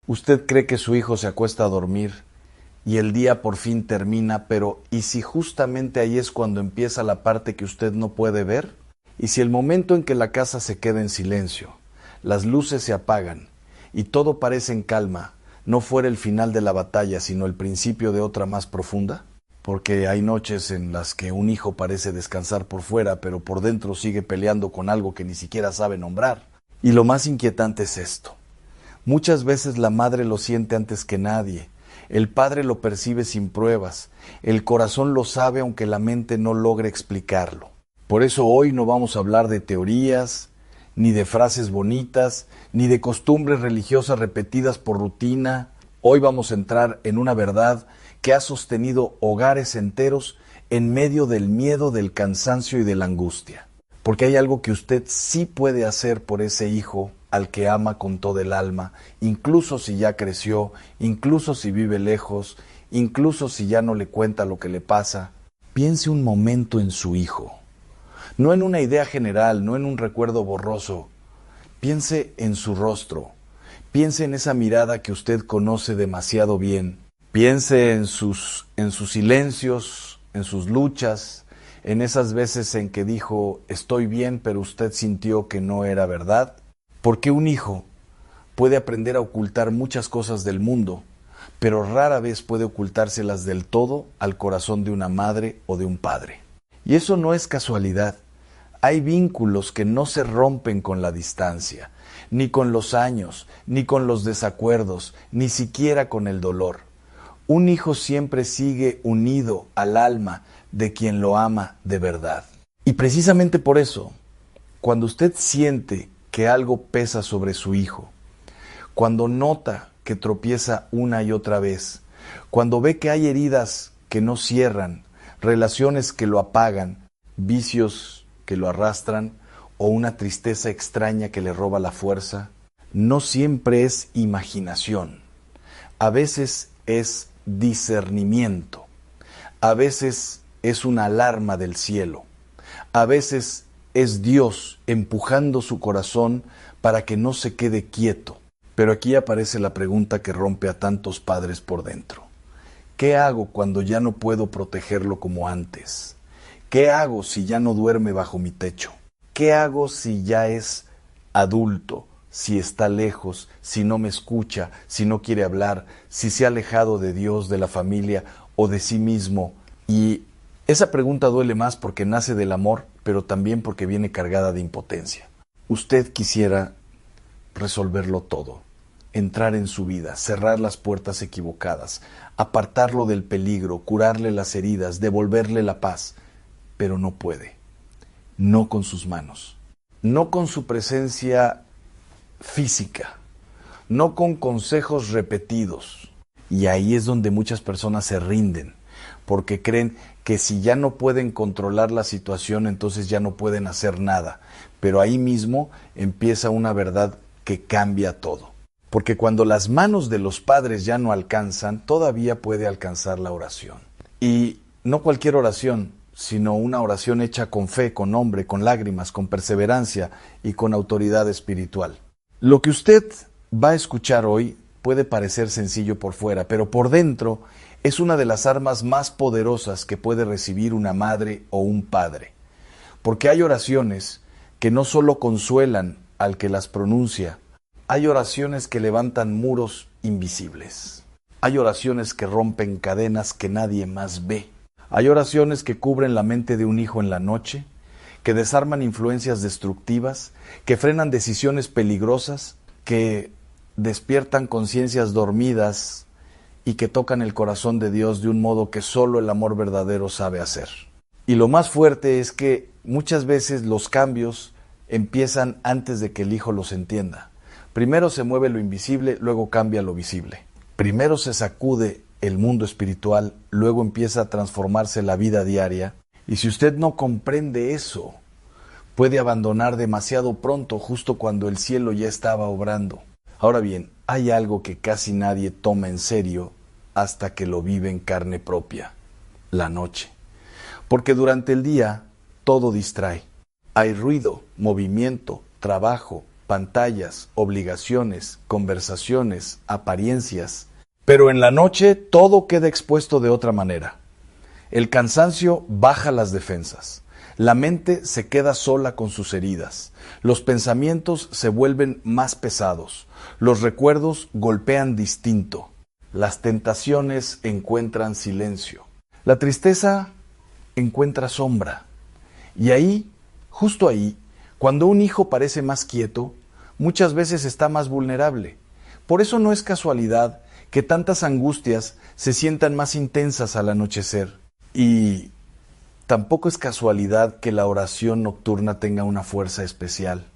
Usted cree que su hijo se acuesta a dormir y el día por fin termina, pero ¿y si justamente ahí es cuando empieza la parte que usted no puede ver? ¿Y si el momento en que la casa se queda en silencio, las luces se apagan y todo parece en calma, no fuera el final de la batalla, sino el principio de otra más profunda? Porque hay noches en las que un hijo parece descansar por fuera, pero por dentro sigue peleando con algo que ni siquiera sabe nombrar. Y lo más inquietante es esto. Muchas veces la madre lo siente antes que nadie, el padre lo percibe sin pruebas, el corazón lo sabe aunque la mente no logre explicarlo. Por eso hoy no vamos a hablar de teorías, ni de frases bonitas, ni de costumbres religiosas repetidas por rutina. Hoy vamos a entrar en una verdad que ha sostenido hogares enteros en medio del miedo, del cansancio y de la angustia. Porque hay algo que usted sí puede hacer por ese hijo al que ama con todo el alma, incluso si ya creció, incluso si vive lejos, incluso si ya no le cuenta lo que le pasa. Piense un momento en su hijo, no en una idea general, no en un recuerdo borroso. Piense en su rostro, piense en esa mirada que usted conoce demasiado bien, piense en sus silencios, en sus luchas, en esas veces en que dijo estoy bien, pero usted sintió que no era verdad. Porque un hijo puede aprender a ocultar muchas cosas del mundo, pero rara vez puede ocultárselas del todo al corazón de una madre o de un padre. Y eso no es casualidad. Hay vínculos que no se rompen con la distancia, ni con los años, ni con los desacuerdos, ni siquiera con el dolor. Un hijo siempre sigue unido al alma de quien lo ama de verdad. Y precisamente por eso, cuando usted siente que algo pesa sobre su hijo, cuando nota que tropieza una y otra vez, cuando ve que hay heridas que no cierran, relaciones que lo apagan, vicios que lo arrastran o una tristeza extraña que le roba la fuerza, no siempre es imaginación, a veces es discernimiento, a veces es una alarma del cielo, a veces es Dios empujando su corazón para que no se quede quieto. Pero aquí aparece la pregunta que rompe a tantos padres por dentro. ¿Qué hago cuando ya no puedo protegerlo como antes? ¿Qué hago si ya no duerme bajo mi techo? ¿Qué hago si ya es adulto, si está lejos, si no me escucha, si no quiere hablar, si se ha alejado de Dios, de la familia o de sí mismo? Y esa pregunta duele más porque nace del amor, pero también porque viene cargada de impotencia. Usted quisiera resolverlo todo, entrar en su vida, cerrar las puertas equivocadas, apartarlo del peligro, curarle las heridas, devolverle la paz, pero no puede, no con sus manos, no con su presencia física, no con consejos repetidos. Y ahí es donde muchas personas se rinden, porque creen que si ya no pueden controlar la situación, entonces ya no pueden hacer nada. Pero ahí mismo empieza una verdad que cambia todo. Porque cuando las manos de los padres ya no alcanzan, todavía puede alcanzar la oración. Y no cualquier oración, sino una oración hecha con fe, con hombre, con lágrimas, con perseverancia y con autoridad espiritual. Lo que usted va a escuchar hoy puede parecer sencillo por fuera, pero por dentro es una de las armas más poderosas que puede recibir una madre o un padre. Porque hay oraciones que no solo consuelan al que las pronuncia, hay oraciones que levantan muros invisibles. Hay oraciones que rompen cadenas que nadie más ve. Hay oraciones que cubren la mente de un hijo en la noche, que desarman influencias destructivas, que frenan decisiones peligrosas, que despiertan conciencias dormidas y que tocan el corazón de Dios de un modo que solo el amor verdadero sabe hacer. Y lo más fuerte es que muchas veces los cambios empiezan antes de que el hijo los entienda. Primero se mueve lo invisible, luego cambia lo visible. Primero se sacude el mundo espiritual, luego empieza a transformarse la vida diaria. Y si usted no comprende eso, puede abandonar demasiado pronto, justo cuando el cielo ya estaba obrando. Ahora bien, hay algo que casi nadie toma en serio hasta que lo vive en carne propia: la noche. Porque durante el día todo distrae. Hay ruido, movimiento, trabajo, pantallas, obligaciones, conversaciones, apariencias. Pero en la noche todo queda expuesto de otra manera. El cansancio baja las defensas. La mente se queda sola con sus heridas. Los pensamientos se vuelven más pesados. Los recuerdos golpean distinto. Las tentaciones encuentran silencio. La tristeza encuentra sombra. Y ahí, justo ahí, cuando un hijo parece más quieto, muchas veces está más vulnerable. Por eso no es casualidad que tantas angustias se sientan más intensas al anochecer. Y tampoco es casualidad que la oración nocturna tenga una fuerza especial,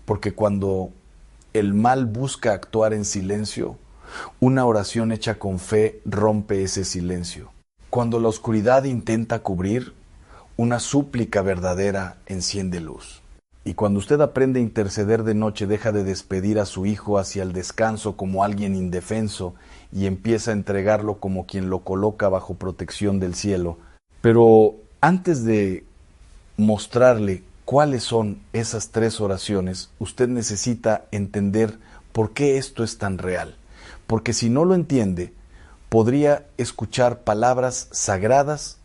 porque cuando el mal busca actuar en silencio, una oración hecha con fe rompe ese silencio. Cuando la oscuridad intenta cubrir, una súplica verdadera enciende luz. Y cuando usted aprende a interceder de noche, deja de despedir a su hijo hacia el descanso como alguien indefenso y empieza a entregarlo como quien lo coloca bajo protección del cielo. Pero antes de mostrarle cuáles son esas 3 oraciones, usted necesita entender por qué esto es tan real. Porque si no lo entiende, podría escuchar palabras sagradas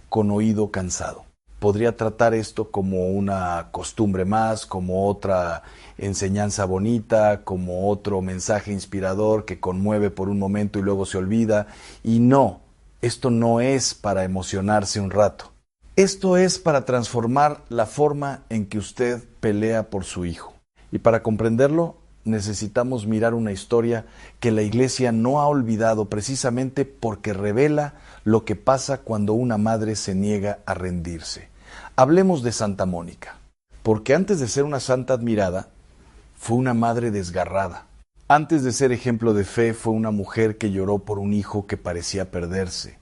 con oído cansado. Podría tratar esto como una costumbre más, como otra enseñanza bonita, como otro mensaje inspirador que conmueve por un momento y luego se olvida. Y no, esto no es para emocionarse un rato. Esto es para transformar la forma en que usted pelea por su hijo. Y para comprenderlo, necesitamos mirar una historia que la Iglesia no ha olvidado precisamente porque revela lo que pasa cuando una madre se niega a rendirse. Hablemos de Santa Mónica, porque antes de ser una santa admirada, fue una madre desgarrada. Antes de ser ejemplo de fe, fue una mujer que lloró por un hijo que parecía perderse.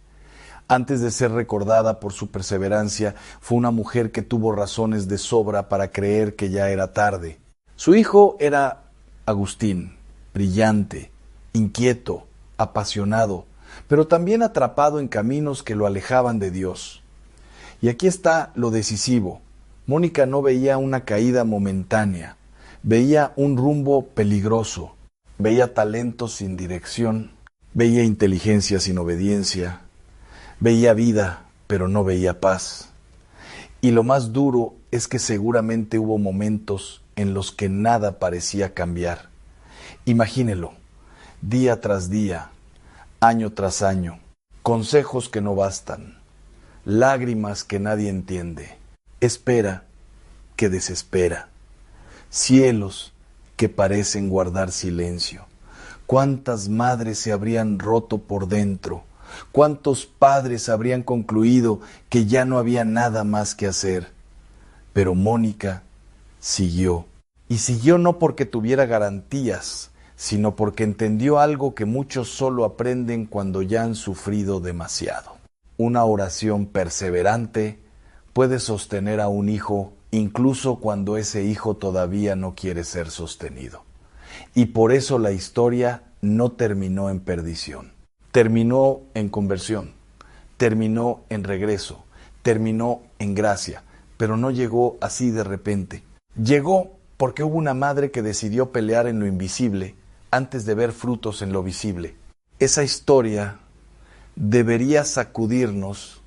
Antes de ser recordada por su perseverancia, fue una mujer que tuvo razones de sobra para creer que ya era tarde. Su hijo era Agustín, brillante, inquieto, apasionado, pero también atrapado en caminos que lo alejaban de Dios. Y aquí está lo decisivo. Mónica no veía una caída momentánea, veía un rumbo peligroso, veía talento sin dirección, veía inteligencia sin obediencia, veía vida, pero no veía paz. Y lo más duro es que seguramente hubo momentos en los que nada parecía cambiar. Imagínelo, día tras día, año tras año, consejos que no bastan, lágrimas que nadie entiende, espera que desespera, cielos que parecen guardar silencio. ¿Cuántas madres se habrían roto por dentro? ¿Cuántos padres habrían concluido que ya no había nada más que hacer? Pero Mónica siguió. Y siguió no porque tuviera garantías, sino porque entendió algo que muchos solo aprenden cuando ya han sufrido demasiado. Una oración perseverante puede sostener a un hijo incluso cuando ese hijo todavía no quiere ser sostenido. Y por eso la historia no terminó en perdición. Terminó en conversión, terminó en regreso, terminó en gracia, pero no llegó así de repente. Llegó porque hubo una madre que decidió pelear en lo invisible antes de ver frutos en lo visible. Esa historia debería sacudirnos,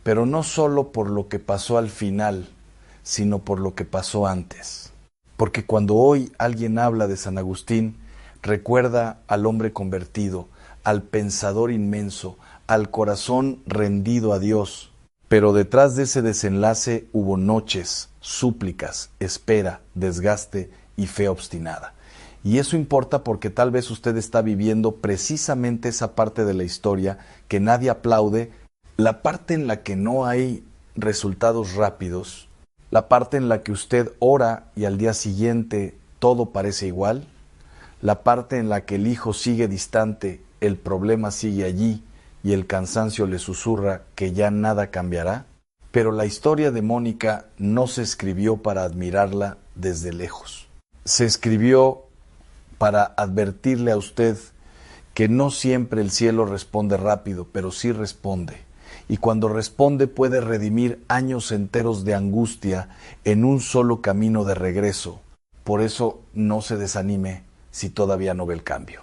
pero no solo por lo que pasó al final, sino por lo que pasó antes. Porque cuando hoy alguien habla de San Agustín, recuerda al hombre convertido, al pensador inmenso, al corazón rendido a Dios. Pero detrás de ese desenlace hubo noches, súplicas, espera, desgaste y fe obstinada. Y eso importa porque tal vez usted está viviendo precisamente esa parte de la historia que nadie aplaude, la parte en la que no hay resultados rápidos, la parte en la que usted ora y al día siguiente todo parece igual, la parte en la que el hijo sigue distante, el problema sigue allí y el cansancio le susurra que ya nada cambiará. Pero la historia de Mónica no se escribió para admirarla desde lejos. Se escribió para advertirle a usted que no siempre el cielo responde rápido, pero sí responde. Y cuando responde puede redimir años enteros de angustia en un solo camino de regreso. Por eso no se desanime si todavía no ve el cambio.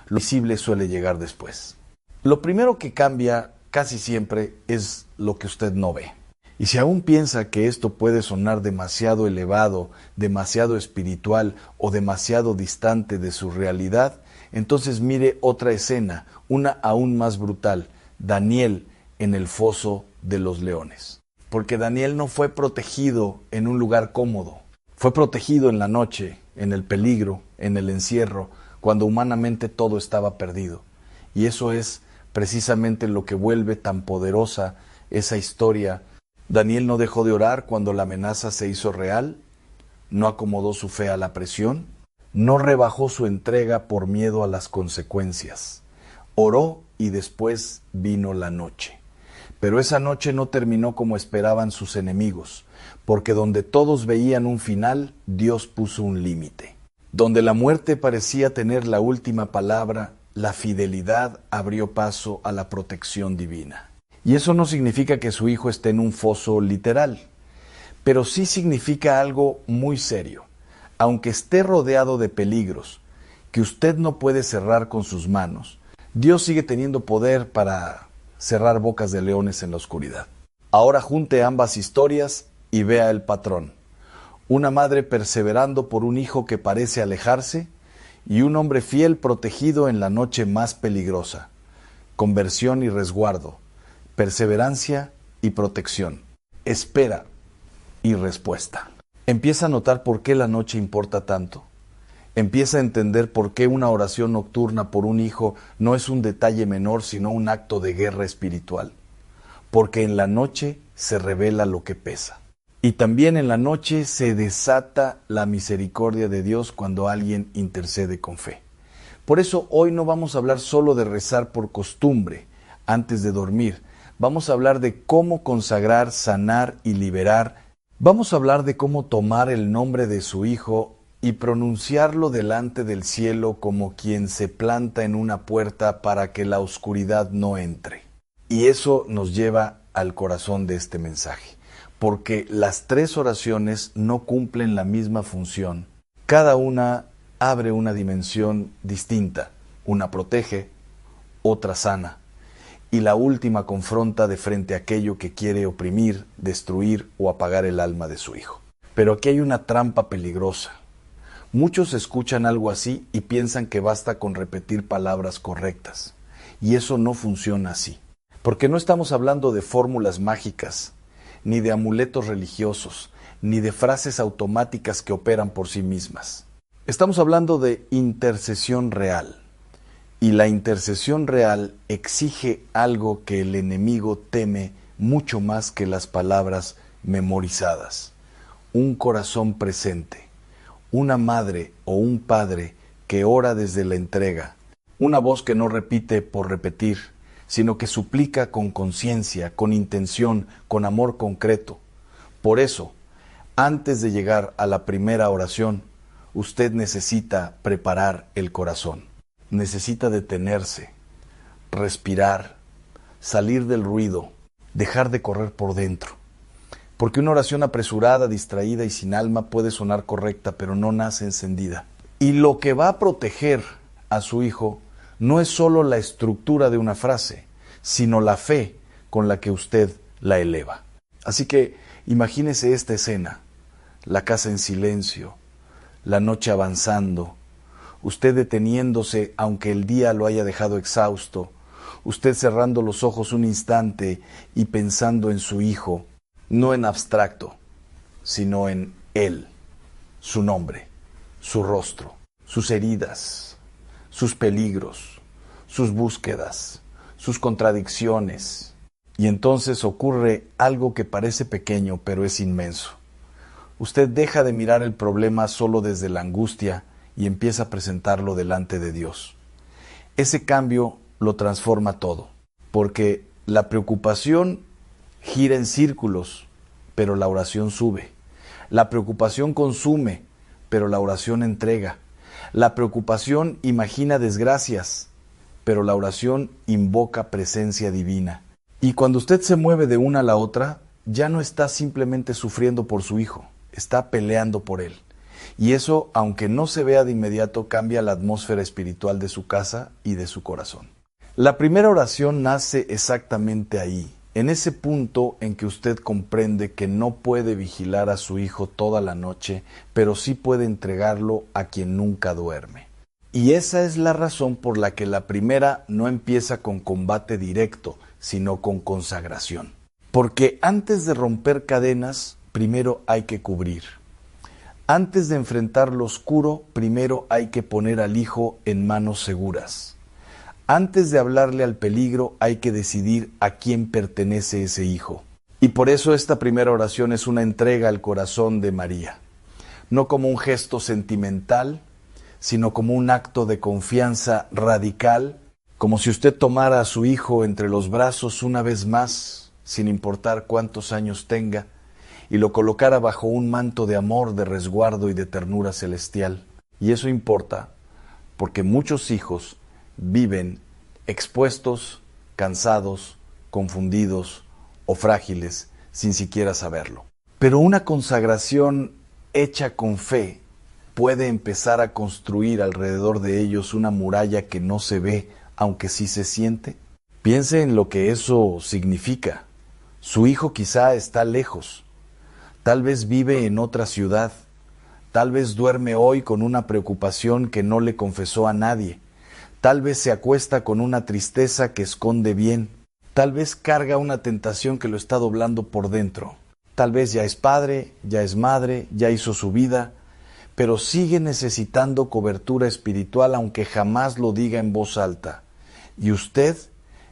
Lo visible suele llegar después. Lo primero que cambia casi siempre es lo que usted no ve. Y si aún piensa que esto puede sonar demasiado elevado, demasiado espiritual o demasiado distante de su realidad, entonces mire otra escena, una aún más brutal: Daniel en el foso de los leones. Porque Daniel no fue protegido en un lugar cómodo, fue protegido en la noche, en el peligro, en el encierro, cuando humanamente todo estaba perdido. Y eso es precisamente lo que vuelve tan poderosa esa historia. Daniel no dejó de orar cuando la amenaza se hizo real, no acomodó su fe a la presión, no rebajó su entrega por miedo a las consecuencias. Oró y después vino la noche. Pero esa noche no terminó como esperaban sus enemigos, porque donde todos veían un final, Dios puso un límite. Donde la muerte parecía tener la última palabra, la fidelidad abrió paso a la protección divina. Y eso no significa que su hijo esté en un foso literal, pero sí significa algo muy serio. Aunque esté rodeado de peligros que usted no puede cerrar con sus manos, Dios sigue teniendo poder para cerrar bocas de leones en la oscuridad. Ahora junte ambas historias y vea el patrón. Una madre perseverando por un hijo que parece alejarse y un hombre fiel protegido en la noche más peligrosa. Conversión y resguardo, perseverancia y protección, espera y respuesta. Empieza a notar por qué la noche importa tanto. Empieza a entender por qué una oración nocturna por un hijo no es un detalle menor, sino un acto de guerra espiritual. Porque en la noche se revela lo que pesa. Y también en la noche se desata la misericordia de Dios cuando alguien intercede con fe. Por eso hoy no vamos a hablar solo de rezar por costumbre antes de dormir. Vamos a hablar de cómo consagrar, sanar y liberar. Vamos a hablar de cómo tomar el nombre de su hijo y pronunciarlo delante del cielo como quien se planta en una puerta para que la oscuridad no entre. Y eso nos lleva al corazón de este mensaje, porque las tres oraciones no cumplen la misma función. Cada una abre una dimensión distinta. Una protege, otra sana, y la última confronta de frente a aquello que quiere oprimir, destruir o apagar el alma de su hijo. Pero aquí hay una trampa peligrosa. Muchos escuchan algo así y piensan que basta con repetir palabras correctas. Y eso no funciona así. Porque no estamos hablando de fórmulas mágicas, ni de amuletos religiosos, ni de frases automáticas que operan por sí mismas. Estamos hablando de intercesión real. Y la intercesión real exige algo que el enemigo teme mucho más que las palabras memorizadas. Un corazón presente. Una madre o un padre que ora desde la entrega, una voz que no repite por repetir, sino que suplica con conciencia, con intención, con amor concreto. Por eso, antes de llegar a la primera oración, usted necesita preparar el corazón, necesita detenerse, respirar, salir del ruido, dejar de correr por dentro. Porque una oración apresurada, distraída y sin alma puede sonar correcta, pero no nace encendida. Y lo que va a proteger a su hijo no es solo la estructura de una frase, sino la fe con la que usted la eleva. Así que imagínese esta escena: la casa en silencio, la noche avanzando, usted deteniéndose aunque el día lo haya dejado exhausto, usted cerrando los ojos un instante y pensando en su hijo, no en abstracto, sino en él, su nombre, su rostro, sus heridas, sus peligros, sus búsquedas, sus contradicciones. Y entonces ocurre algo que parece pequeño, pero es inmenso. Usted deja de mirar el problema solo desde la angustia y empieza a presentarlo delante de Dios. Ese cambio lo transforma todo, porque la preocupación gira en círculos, pero la oración sube. La preocupación consume, pero la oración entrega. La preocupación imagina desgracias, pero la oración invoca presencia divina. Y cuando usted se mueve de una a la otra, ya no está simplemente sufriendo por su hijo, está peleando por él. Y eso, aunque no se vea de inmediato, cambia la atmósfera espiritual de su casa y de su corazón. La primera oración nace exactamente ahí, en ese punto en que usted comprende que no puede vigilar a su hijo toda la noche, pero sí puede entregarlo a quien nunca duerme. Y esa es la razón por la que la primera no empieza con combate directo, sino con consagración. Porque antes de romper cadenas, primero hay que cubrir. Antes de enfrentar lo oscuro, primero hay que poner al hijo en manos seguras. Antes de hablarle al peligro, hay que decidir a quién pertenece ese hijo. Y por eso esta primera oración es una entrega al corazón de María. No como un gesto sentimental, sino como un acto de confianza radical, como si usted tomara a su hijo entre los brazos una vez más, sin importar cuántos años tenga, y lo colocara bajo un manto de amor, de resguardo y de ternura celestial. Y eso importa, porque muchos hijos viven expuestos, cansados, confundidos o frágiles, sin siquiera saberlo. Pero una consagración hecha con fe puede empezar a construir alrededor de ellos una muralla que no se ve, aunque sí se siente. Piense en lo que eso significa. Su hijo quizá está lejos, tal vez vive en otra ciudad, tal vez duerme hoy con una preocupación que no le confesó a nadie, tal vez se acuesta con una tristeza que esconde bien, tal vez carga una tentación que lo está doblando por dentro, tal vez ya es padre, ya es madre, ya hizo su vida, pero sigue necesitando cobertura espiritual aunque jamás lo diga en voz alta. Y usted,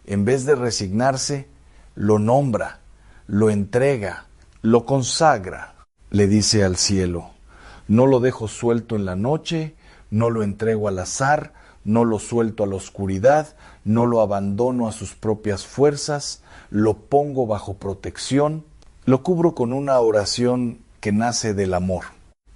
en vez de resignarse, lo nombra, lo entrega, lo consagra. Le dice al cielo, no lo dejo suelto en la noche, no lo entrego al azar, no lo suelto a la oscuridad, no lo abandono a sus propias fuerzas, lo pongo bajo protección, lo cubro con una oración que nace del amor.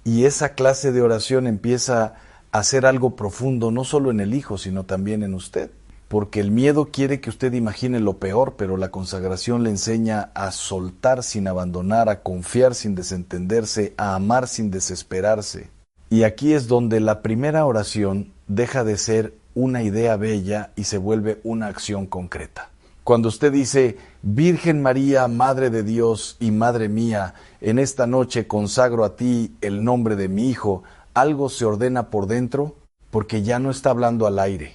Y esa clase de oración empieza a hacer algo profundo, no solo en el hijo, sino también en usted. Porque el miedo quiere que usted imagine lo peor, pero la consagración le enseña a soltar sin abandonar, a confiar sin desentenderse, a amar sin desesperarse. Y aquí es donde la primera oración deja de ser una idea bella y se vuelve una acción concreta. Cuando usted dice, Virgen María, Madre de Dios y Madre mía, en esta noche consagro a ti el nombre de mi hijo, algo se ordena por dentro, porque ya no está hablando al aire,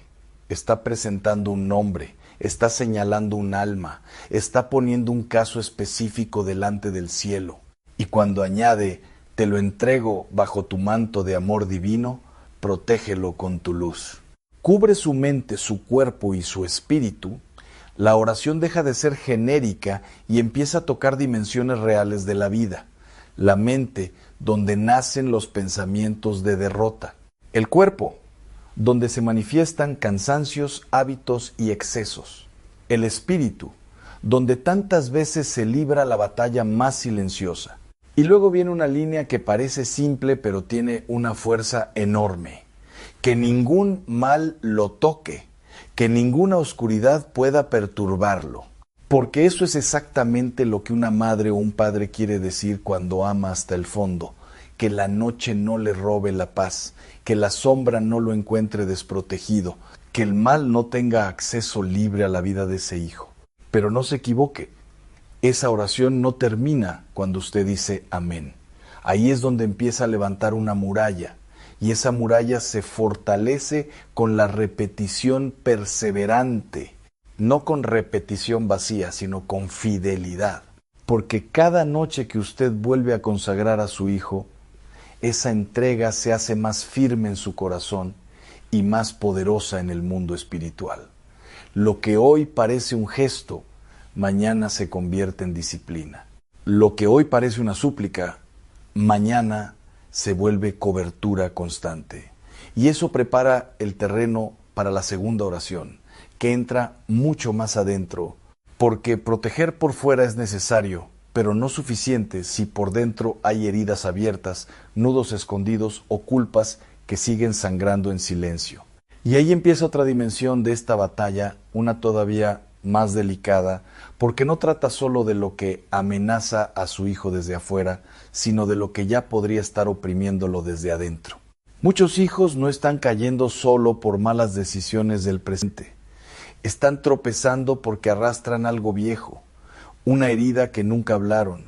está presentando un nombre, está señalando un alma, está poniendo un caso específico delante del cielo. Y cuando añade, te lo entrego bajo tu manto de amor divino, protégelo con tu luz. Cubre su mente, su cuerpo y su espíritu. La oración deja de ser genérica y empieza a tocar dimensiones reales de la vida. La mente, donde nacen los pensamientos de derrota. El cuerpo, donde se manifiestan cansancios, hábitos y excesos. El espíritu, donde tantas veces se libra la batalla más silenciosa. Y luego viene una línea que parece simple pero tiene una fuerza enorme. Que ningún mal lo toque. Que ninguna oscuridad pueda perturbarlo, porque eso es exactamente lo que una madre o un padre quiere decir cuando ama hasta el fondo, que la noche no le robe la paz, que la sombra no lo encuentre desprotegido, que el mal no tenga acceso libre a la vida de ese hijo. Pero no se equivoque, esa oración no termina cuando usted dice amén. Ahí es donde empieza a levantar una muralla. Y esa muralla se fortalece con la repetición perseverante, no con repetición vacía, sino con fidelidad. Porque cada noche que usted vuelve a consagrar a su hijo, esa entrega se hace más firme en su corazón y más poderosa en el mundo espiritual. Lo que hoy parece un gesto, mañana se convierte en disciplina. Lo que hoy parece una súplica, mañana se vuelve cobertura constante. Y eso prepara el terreno para la segunda oración, que entra mucho más adentro, porque proteger por fuera es necesario, pero no suficiente si por dentro hay heridas abiertas, nudos escondidos o culpas que siguen sangrando en silencio. Y ahí empieza otra dimensión de esta batalla, una todavía más delicada, porque no trata solo de lo que amenaza a su hijo desde afuera, sino de lo que ya podría estar oprimiéndolo desde adentro. Muchos hijos no están cayendo solo por malas decisiones del presente. Están tropezando porque arrastran algo viejo, una herida que nunca hablaron,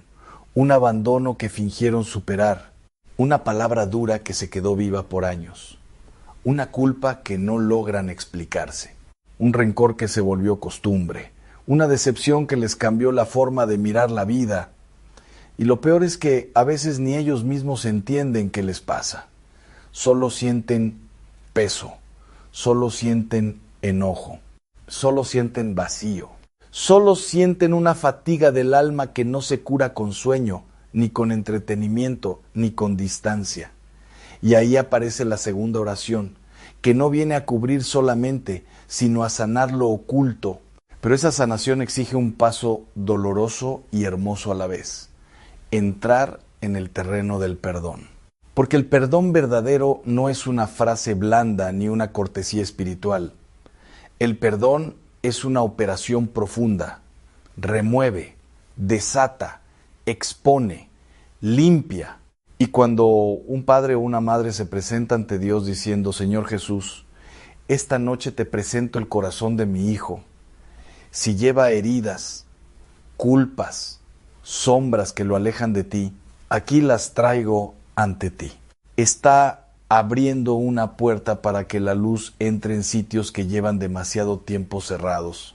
un abandono que fingieron superar, una palabra dura que se quedó viva por años, una culpa que no logran explicarse, un rencor que se volvió costumbre, una decepción que les cambió la forma de mirar la vida. Y lo peor es que a veces ni ellos mismos entienden qué les pasa. Solo sienten peso, solo sienten enojo, solo sienten vacío, solo sienten una fatiga del alma que no se cura con sueño, ni con entretenimiento, ni con distancia. Y ahí aparece la segunda oración, que no viene a cubrir solamente, sino a sanar lo oculto. Pero esa sanación exige un paso doloroso y hermoso a la vez: entrar en el terreno del perdón. Porque el perdón verdadero no es una frase blanda ni una cortesía espiritual. El perdón es una operación profunda. Remueve, desata, expone, limpia. Y cuando un padre o una madre se presenta ante Dios diciendo: Señor Jesús, esta noche te presento el corazón de mi hijo. Si lleva heridas, culpas, sombras que lo alejan de ti, aquí las traigo ante ti. Está abriendo una puerta para que la luz entre en sitios que llevan demasiado tiempo cerrados.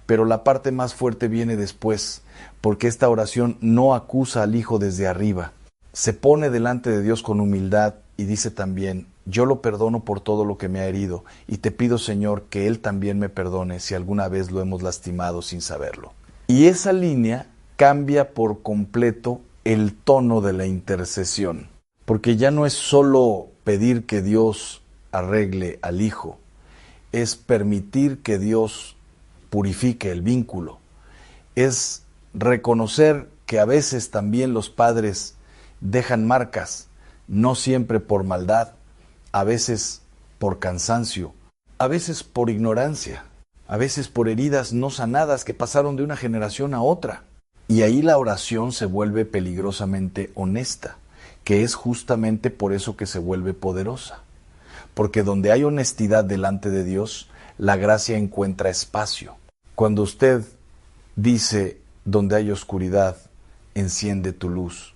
Pero la parte más fuerte viene después, porque esta oración no acusa al hijo desde arriba. Se pone delante de Dios con humildad y dice también: yo lo perdono por todo lo que me ha herido, y te pido, Señor, que Él también me perdone si alguna vez lo hemos lastimado sin saberlo. Y esa línea cambia por completo el tono de la intercesión, porque ya no es solo pedir que Dios arregle al hijo, es permitir que Dios purifique el vínculo, es reconocer que a veces también los padres dejan marcas, no siempre por maldad, a veces por cansancio, a veces por ignorancia, a veces por heridas no sanadas que pasaron de una generación a otra. Y ahí la oración se vuelve peligrosamente honesta, que es justamente por eso que se vuelve poderosa. Porque donde hay honestidad delante de Dios, la gracia encuentra espacio. Cuando usted dice: donde hay oscuridad, enciende tu luz.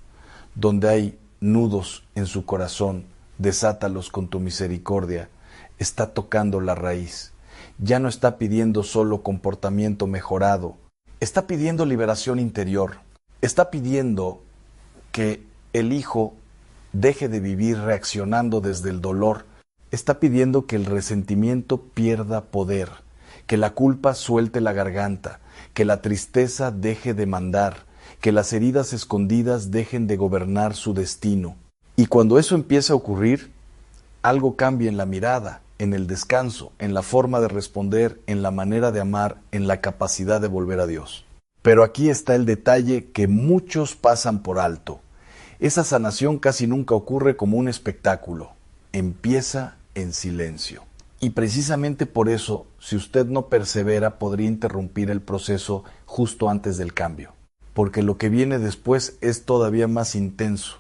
Donde hay nudos en su corazón, desátalos con tu misericordia. Está tocando la raíz. Ya no está pidiendo solo comportamiento mejorado. Está pidiendo liberación interior. Está pidiendo que el hijo deje de vivir reaccionando desde el dolor. Está pidiendo que el resentimiento pierda poder, que la culpa suelte la garganta, que la tristeza deje de mandar, que las heridas escondidas dejen de gobernar su destino. Y cuando eso empieza a ocurrir, algo cambia en la mirada, en el descanso, en la forma de responder, en la manera de amar, en la capacidad de volver a Dios. Pero aquí está el detalle que muchos pasan por alto. Esa sanación casi nunca ocurre como un espectáculo. Empieza en silencio. Y precisamente por eso, si usted no persevera, podría interrumpir el proceso justo antes del cambio. Porque lo que viene después es todavía más intenso.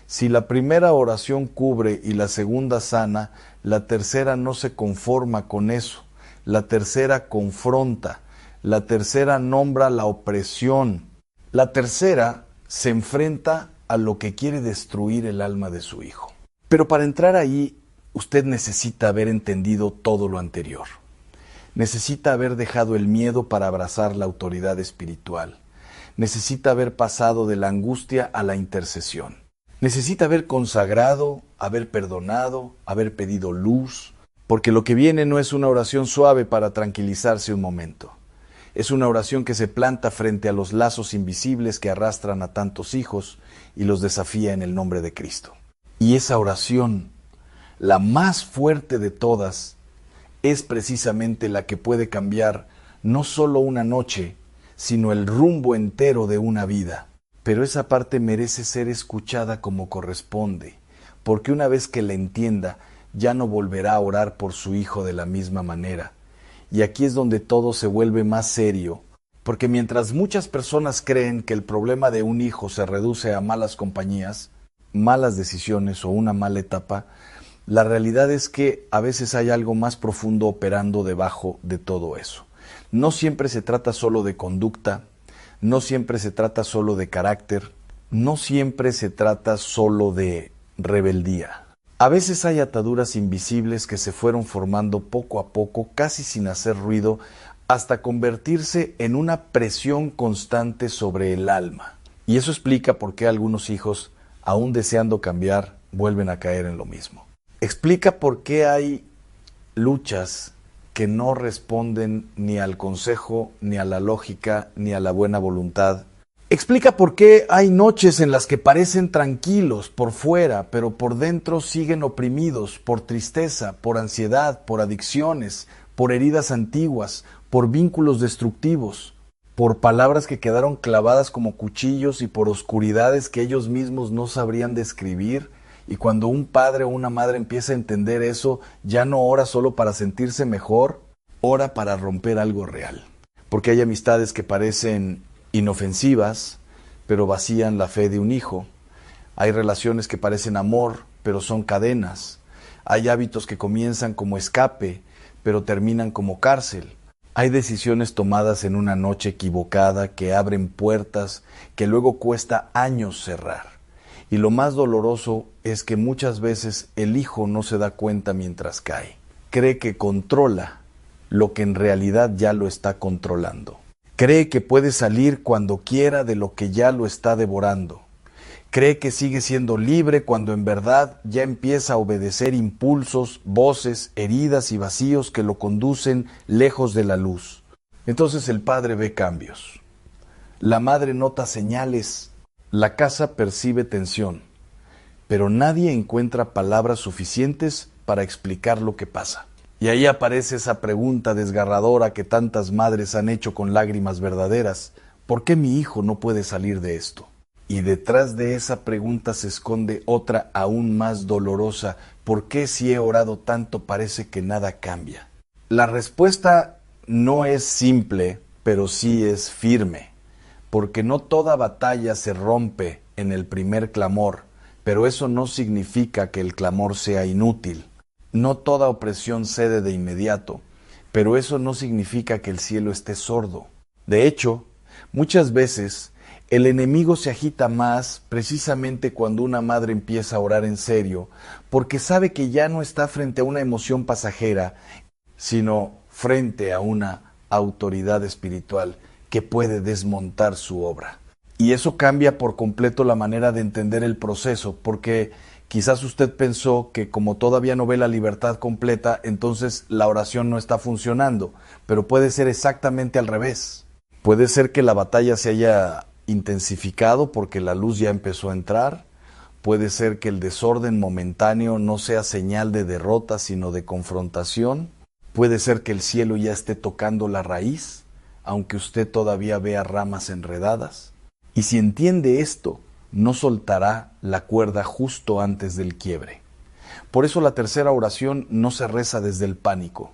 Si la primera oración cubre y la segunda sana, la tercera no se conforma con eso. La tercera confronta. La tercera nombra la opresión. La tercera se enfrenta a lo que quiere destruir el alma de su hijo. Pero para entrar ahí, usted necesita haber entendido todo lo anterior. Necesita haber dejado el miedo para abrazar la autoridad espiritual. Necesita haber pasado de la angustia a la intercesión. Necesita haber consagrado, haber perdonado, haber pedido luz, porque lo que viene no es una oración suave para tranquilizarse un momento. Es una oración que se planta frente a los lazos invisibles que arrastran a tantos hijos y los desafía en el nombre de Cristo. Y esa oración, la más fuerte de todas, es precisamente la que puede cambiar no solo una noche, sino el rumbo entero de una vida. Pero esa parte merece ser escuchada como corresponde, porque una vez que la entienda, ya no volverá a orar por su hijo de la misma manera. Y aquí es donde todo se vuelve más serio, porque mientras muchas personas creen que el problema de un hijo se reduce a malas compañías, malas decisiones o una mala etapa, la realidad es que a veces hay algo más profundo operando debajo de todo eso. No siempre se trata solo de conducta, no siempre se trata solo de carácter, no siempre se trata solo de rebeldía. A veces hay ataduras invisibles que se fueron formando poco a poco, casi sin hacer ruido, hasta convertirse en una presión constante sobre el alma. Y eso explica por qué algunos hijos, aún deseando cambiar, vuelven a caer en lo mismo. Explica por qué hay luchas que no responden ni al consejo, ni a la lógica, ni a la buena voluntad. Explica por qué hay noches en las que parecen tranquilos por fuera, pero por dentro siguen oprimidos por tristeza, por ansiedad, por adicciones, por heridas antiguas, por vínculos destructivos, por palabras que quedaron clavadas como cuchillos y por oscuridades que ellos mismos no sabrían describir. Y cuando un padre o una madre empieza a entender eso, ya no ora solo para sentirse mejor, ora para romper algo real. Porque hay amistades que parecen inofensivas, pero vacían la fe de un hijo. Hay relaciones que parecen amor, pero son cadenas. Hay hábitos que comienzan como escape, pero terminan como cárcel. Hay decisiones tomadas en una noche equivocada que abren puertas que luego cuesta años cerrar. Y lo más doloroso es que muchas veces el hijo no se da cuenta mientras cae. Cree que controla lo que en realidad ya lo está controlando. Cree que puede salir cuando quiera de lo que ya lo está devorando. Cree que sigue siendo libre cuando en verdad ya empieza a obedecer impulsos, voces, heridas y vacíos que lo conducen lejos de la luz. Entonces el padre ve cambios. La madre nota señales. La casa percibe tensión, pero nadie encuentra palabras suficientes para explicar lo que pasa. Y ahí aparece esa pregunta desgarradora que tantas madres han hecho con lágrimas verdaderas: ¿por qué mi hijo no puede salir de esto? Y detrás de esa pregunta se esconde otra aún más dolorosa: ¿por qué si he orado tanto parece que nada cambia? La respuesta no es simple, pero sí es firme. Porque no toda batalla se rompe en el primer clamor, pero eso no significa que el clamor sea inútil. No toda opresión cede de inmediato, pero eso no significa que el cielo esté sordo. De hecho, muchas veces el enemigo se agita más precisamente cuando una madre empieza a orar en serio, porque sabe que ya no está frente a una emoción pasajera, sino frente a una autoridad espiritual que puede desmontar su obra. Y eso cambia por completo la manera de entender el proceso, porque quizás usted pensó que como todavía no ve la libertad completa, entonces la oración no está funcionando, pero puede ser exactamente al revés. Puede ser que la batalla se haya intensificado porque la luz ya empezó a entrar, puede ser que el desorden momentáneo no sea señal de derrota, sino de confrontación, puede ser que el cielo ya esté tocando la raíz, aunque usted todavía vea ramas enredadas. Y si entiende esto, no soltará la cuerda justo antes del quiebre. Por eso la tercera oración no se reza desde el pánico,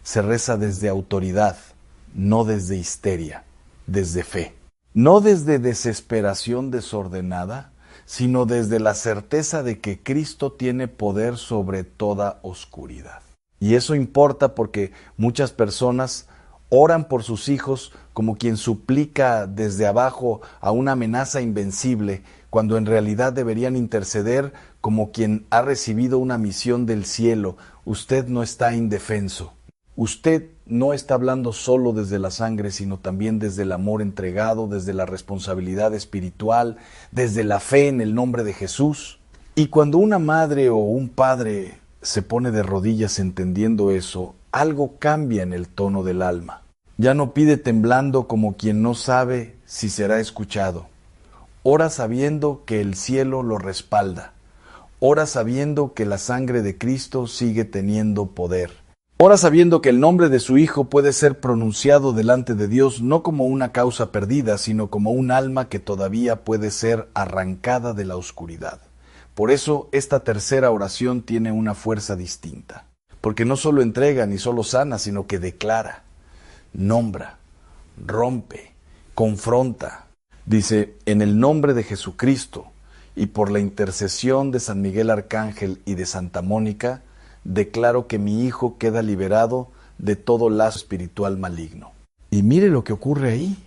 se reza desde autoridad, no desde histeria, desde fe. No desde desesperación desordenada, sino desde la certeza de que Cristo tiene poder sobre toda oscuridad. Y eso importa porque muchas personas oran por sus hijos como quien suplica desde abajo a una amenaza invencible, cuando en realidad deberían interceder como quien ha recibido una misión del cielo. Usted no está indefenso. Usted no está hablando solo desde la sangre, sino también desde el amor entregado, desde la responsabilidad espiritual, desde la fe en el nombre de Jesús. Y cuando una madre o un padre se pone de rodillas entendiendo eso, algo cambia en el tono del alma. Ya no pide temblando como quien no sabe si será escuchado. Ora sabiendo que el cielo lo respalda. Ora sabiendo que la sangre de Cristo sigue teniendo poder. Ora sabiendo que el nombre de su Hijo puede ser pronunciado delante de Dios no como una causa perdida, sino como un alma que todavía puede ser arrancada de la oscuridad. Por eso esta tercera oración tiene una fuerza distinta. porque no solo entrega ni solo sana, sino que declara, nombra, rompe, confronta. Dice, en el nombre de Jesucristo y por la intercesión de San Miguel Arcángel y de Santa Mónica, declaro que mi hijo queda liberado de todo lazo espiritual maligno. Y mire lo que ocurre ahí.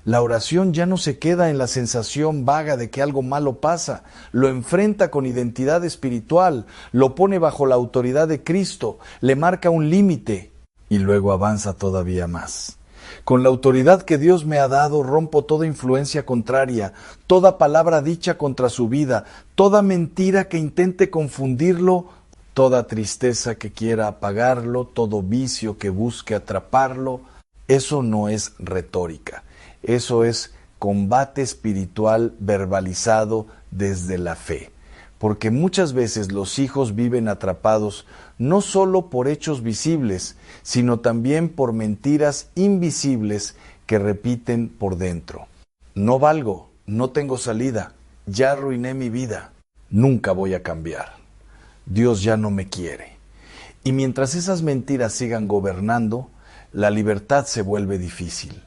La oración ya no se queda en la sensación vaga de que algo malo pasa, lo enfrenta con identidad espiritual, lo pone bajo la autoridad de Cristo, le marca un límite y luego avanza todavía más. Con la autoridad que Dios me ha dado, rompo toda influencia contraria, toda palabra dicha contra su vida, toda mentira que intente confundirlo, toda tristeza que quiera apagarlo, todo vicio que busque atraparlo. Eso no es retórica. Eso es combate espiritual verbalizado desde la fe. Porque muchas veces los hijos viven atrapados no solo por hechos visibles, sino también por mentiras invisibles que repiten por dentro. No valgo, no tengo salida, ya arruiné mi vida, nunca voy a cambiar. Dios ya no me quiere. Y mientras esas mentiras sigan gobernando, la libertad se vuelve difícil.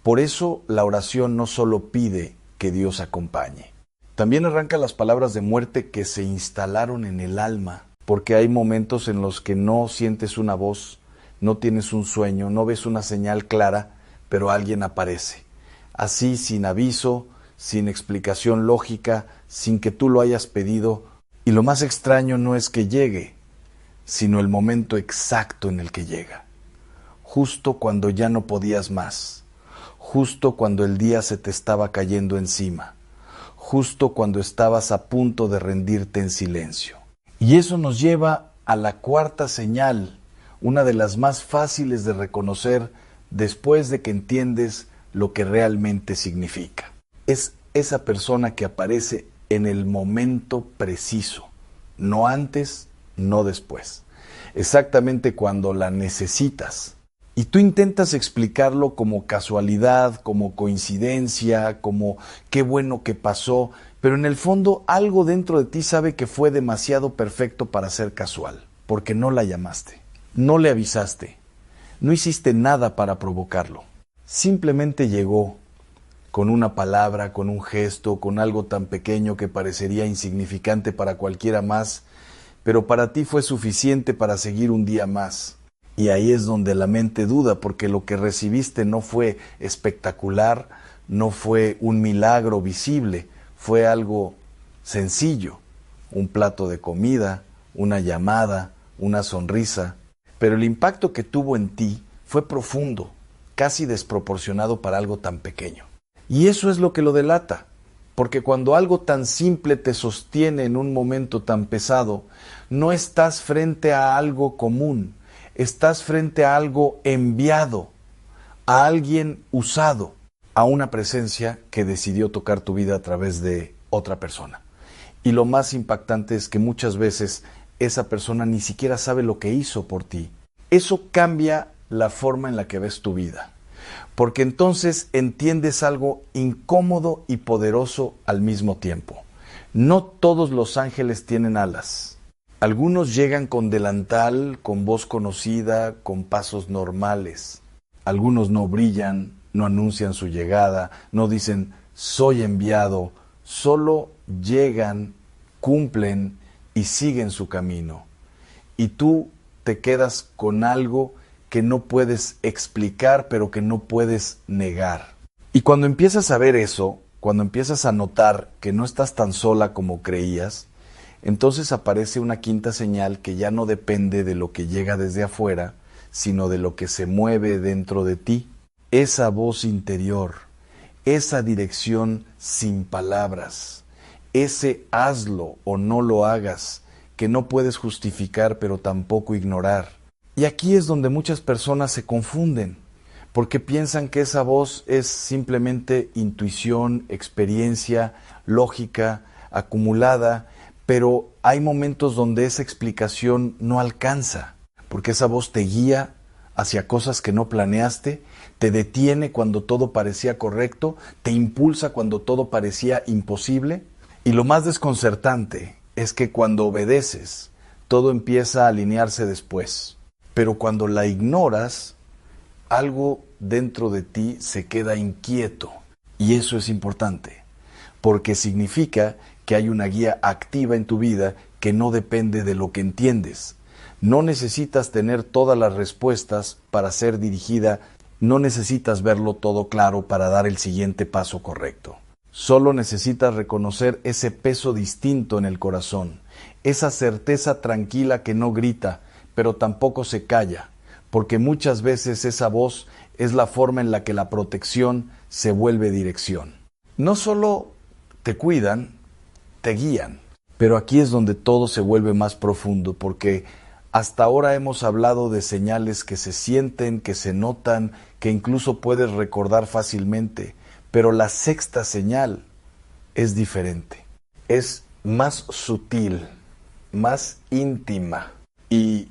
Por eso la oración no solo pide que Dios acompañe. También arranca las palabras de muerte que se instalaron en el alma, porque hay momentos en los que no sientes una voz, no tienes un sueño, no ves una señal clara, pero alguien aparece. Así, sin aviso, sin explicación lógica, sin que tú lo hayas pedido. Y lo más extraño no es que llegue, sino el momento exacto en el que llega. Justo cuando ya no podías más. Justo cuando el día se te estaba cayendo encima, justo cuando estabas a punto de rendirte en silencio. Y eso nos lleva a la cuarta señal, una de las más fáciles de reconocer después de que entiendes lo que realmente significa. Es esa persona que aparece en el momento preciso, no antes, no después. Exactamente cuando la necesitas. Y tú intentas explicarlo como casualidad, como coincidencia, como qué bueno que pasó, pero en el fondo algo dentro de ti sabe que fue demasiado perfecto para ser casual, porque no la llamaste, no le avisaste, no hiciste nada para provocarlo. Simplemente llegó con una palabra, con un gesto, con algo tan pequeño que parecería insignificante para cualquiera más, pero para ti fue suficiente para seguir un día más. Y ahí es donde la mente duda, porque lo que recibiste no fue espectacular, no fue un milagro visible, fue algo sencillo, un plato de comida, una llamada, una sonrisa. Pero el impacto que tuvo en ti fue profundo, casi desproporcionado para algo tan pequeño. Y eso es lo que lo delata, porque cuando algo tan simple te sostiene en un momento tan pesado, no estás frente a algo común. Estás frente a algo enviado, a alguien usado, a una presencia que decidió tocar tu vida a través de otra persona. Y lo más impactante es que muchas veces esa persona ni siquiera sabe lo que hizo por ti. Eso cambia la forma en la que ves tu vida, porque entonces entiendes algo incómodo y poderoso al mismo tiempo. No todos los ángeles tienen alas. Algunos llegan con delantal, con voz conocida, con pasos normales. Algunos no brillan, no anuncian su llegada, no dicen soy enviado, solo llegan, cumplen y siguen su camino. Y tú te quedas con algo que no puedes explicar, pero que no puedes negar. Y cuando empiezas a ver eso, cuando empiezas a notar que no estás tan sola como creías, entonces aparece una quinta señal que ya no depende de lo que llega desde afuera, sino de lo que se mueve dentro de ti. Esa voz interior, esa dirección sin palabras, ese hazlo o no lo hagas, que no puedes justificar pero tampoco ignorar. Y aquí es donde muchas personas se confunden, porque piensan que esa voz es simplemente intuición, experiencia, lógica, acumulada, pero hay momentos donde esa explicación no alcanza, porque esa voz te guía hacia cosas que no planeaste, te detiene cuando todo parecía correcto, te impulsa cuando todo parecía imposible. Y lo más desconcertante es que cuando obedeces, todo empieza a alinearse después. Pero cuando la ignoras, algo dentro de ti se queda inquieto. Y eso es importante, porque significa que hay una guía activa en tu vida que no depende de lo que entiendes. No necesitas tener todas las respuestas para ser dirigida, no necesitas verlo todo claro para dar el siguiente paso correcto. Solo necesitas reconocer ese peso distinto en el corazón, esa certeza tranquila que no grita, pero tampoco se calla, porque muchas veces esa voz es la forma en la que la protección se vuelve dirección. No solo te cuidan, te guían, pero aquí es donde todo se vuelve más profundo, porque hasta ahora hemos hablado de señales que se sienten, que se notan, que incluso puedes recordar fácilmente, pero la sexta señal es diferente, es más sutil, más íntima, y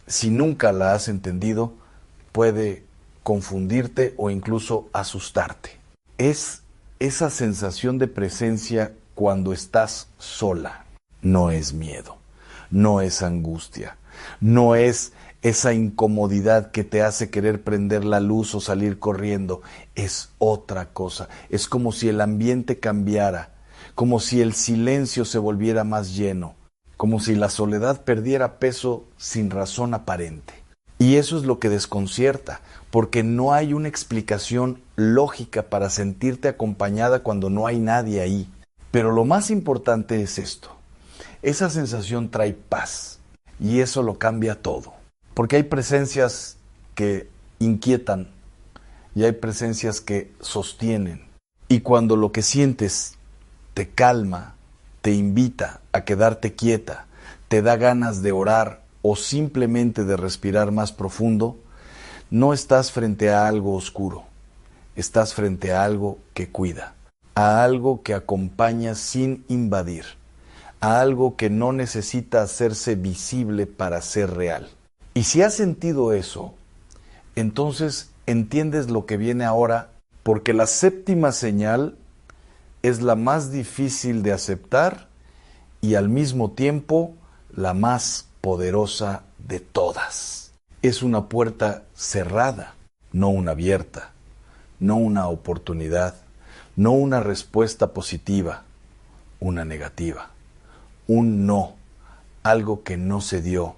si nunca la has entendido, puede confundirte o incluso asustarte. Es esa sensación de presencia cuando estás sola. No es miedo, no es angustia, no es esa incomodidad que te hace querer prender la luz o salir corriendo. Es otra cosa. Es como si el ambiente cambiara, como si el silencio se volviera más lleno, como si la soledad perdiera peso sin razón aparente. Y eso es lo que desconcierta, porque no hay una explicación lógica para sentirte acompañada cuando no hay nadie ahí. Pero lo más importante es esto. Esa sensación trae paz, y eso lo cambia todo. Porque hay presencias que inquietan y hay presencias que sostienen. Y cuando lo que sientes te calma, te invita a quedarte quieta, te da ganas de orar o simplemente de respirar más profundo, no estás frente a algo oscuro, estás frente a algo que cuida, a algo que acompaña sin invadir, a algo que no necesita hacerse visible para ser real. Y si has sentido eso, entonces entiendes lo que viene ahora, porque la séptima señal es la más difícil de aceptar y al mismo tiempo la más poderosa de todas. Es una puerta cerrada, no una abierta, no una oportunidad, no una respuesta positiva, una negativa, un no, algo que no se dio,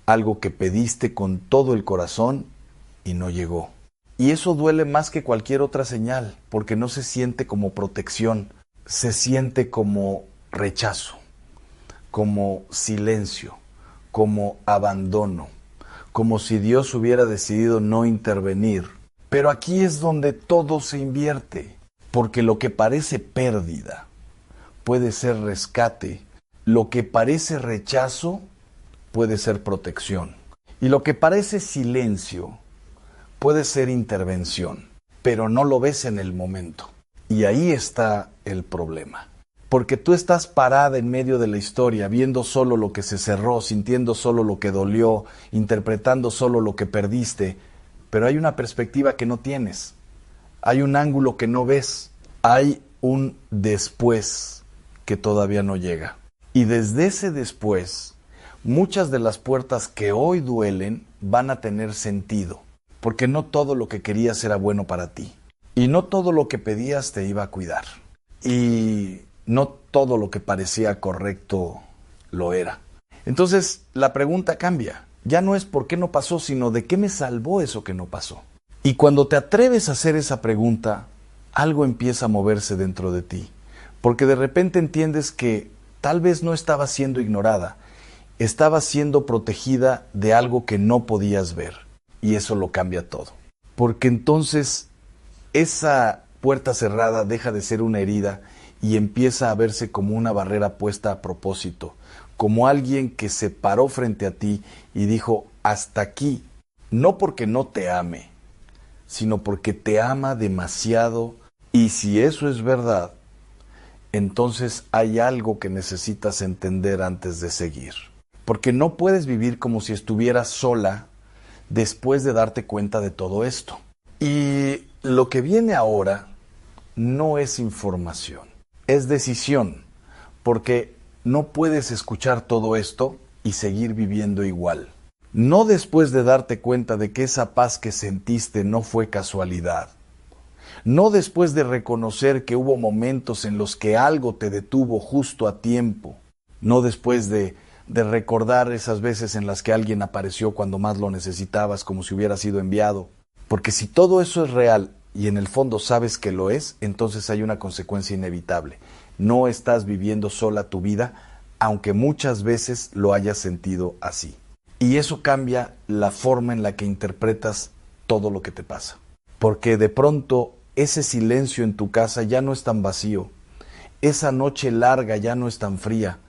algo que pediste con todo el corazón y no llegó. Y eso duele más que cualquier otra señal, porque no se siente como protección, se siente como rechazo, como silencio, como abandono, como si Dios hubiera decidido no intervenir. Pero aquí es donde todo se invierte, porque lo que parece pérdida puede ser rescate, lo que parece rechazo puede ser protección, y lo que parece silencio puede ser intervención, pero no lo ves en el momento. Y ahí está el problema. Porque tú estás parada en medio de la historia, viendo solo lo que se cerró, sintiendo solo lo que dolió, interpretando solo lo que perdiste, pero hay una perspectiva que no tienes, hay un ángulo que no ves, hay un después que todavía no llega. Y desde ese después, muchas de las puertas que hoy duelen van a tener sentido, porque no todo lo que querías era bueno para ti, y no todo lo que pedías te iba a cuidar, y no todo lo que parecía correcto lo era. Entonces la pregunta cambia, ya no es por qué no pasó, sino de qué me salvó eso que no pasó. Y cuando te atreves a hacer esa pregunta, algo empieza a moverse dentro de ti, porque de repente entiendes que tal vez no estaba siendo ignorada, estaba siendo protegida de algo que no podías ver. Y eso lo cambia todo. Porque entonces esa puerta cerrada deja de ser una herida y empieza a verse como una barrera puesta a propósito, como alguien que se paró frente a ti y dijo, hasta aquí, no porque no te ame, sino porque te ama demasiado. Y si eso es verdad, entonces hay algo que necesitas entender antes de seguir. Porque no puedes vivir como si estuvieras sola después de darte cuenta de todo esto. Y lo que viene ahora no es información, es decisión, porque no puedes escuchar todo esto y seguir viviendo igual. No después de darte cuenta de que esa paz que sentiste no fue casualidad. No después de reconocer que hubo momentos en los que algo te detuvo justo a tiempo. No después de recordar esas veces en las que alguien apareció cuando más lo necesitabas, como si hubiera sido enviado. Porque si todo eso es real y en el fondo sabes que lo es, entonces hay una consecuencia inevitable. No estás viviendo sola tu vida, aunque muchas veces lo hayas sentido así. Y eso cambia la forma en la que interpretas todo lo que te pasa. Porque de pronto ese silencio en tu casa ya no es tan vacío. Esa noche larga ya no es tan fría.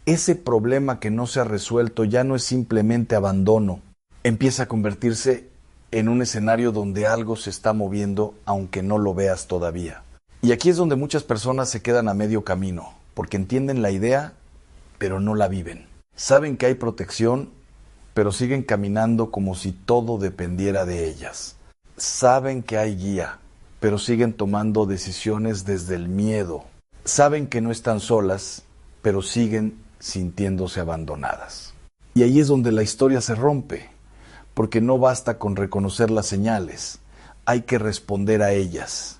Ese problema que no se ha resuelto ya no es simplemente abandono. Empieza a convertirse en un escenario donde algo se está moviendo, aunque no lo veas todavía. Y aquí es donde muchas personas se quedan a medio camino, porque entienden la idea, pero no la viven. Saben que hay protección, pero siguen caminando como si todo dependiera de ellas. Saben que hay guía, pero siguen tomando decisiones desde el miedo. Saben que no están solas, pero siguen sintiéndose abandonadas. Y ahí es donde la historia se rompe, porque no basta con reconocer las señales, hay que responder a ellas.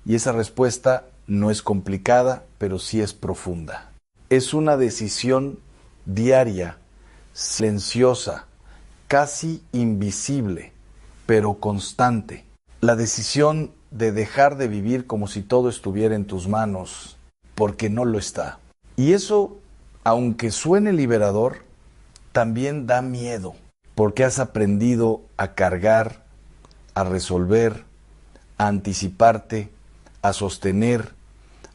Y esa respuesta no es complicada, pero sí es profunda. Es una decisión diaria, silenciosa, casi invisible, pero constante. La decisión de dejar de vivir como si todo estuviera en tus manos, porque no lo está. Y eso, aunque suene liberador, también da miedo, porque has aprendido a cargar, a resolver, a anticiparte, a sostener.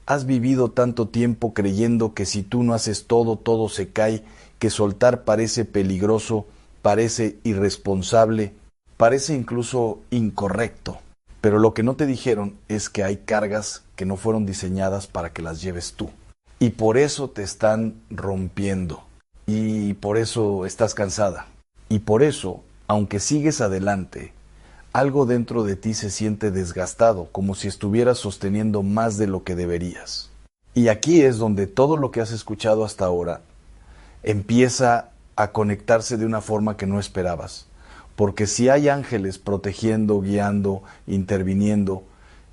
Has vivido tanto tiempo creyendo que si tú no haces todo, todo se cae, que soltar parece peligroso, parece irresponsable, parece incluso incorrecto. Pero lo que no te dijeron es que hay cargas que no fueron diseñadas para que las lleves tú. Y por eso te están rompiendo. Y por eso estás cansada. Y por eso, aunque sigues adelante, algo dentro de ti se siente desgastado, como si estuvieras sosteniendo más de lo que deberías. Y aquí es donde todo lo que has escuchado hasta ahora empieza a conectarse de una forma que no esperabas. Porque si hay ángeles protegiendo, guiando, interviniendo,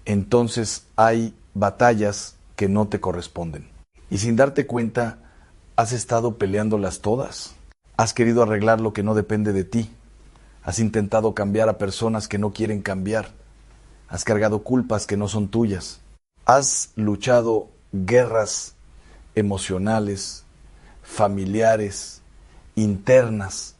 entonces hay batallas que no te corresponden. Y sin darte cuenta, has estado peleándolas todas. Has querido arreglar lo que no depende de ti. Has intentado cambiar a personas que no quieren cambiar. Has cargado culpas que no son tuyas. Has luchado guerras emocionales, familiares, internas,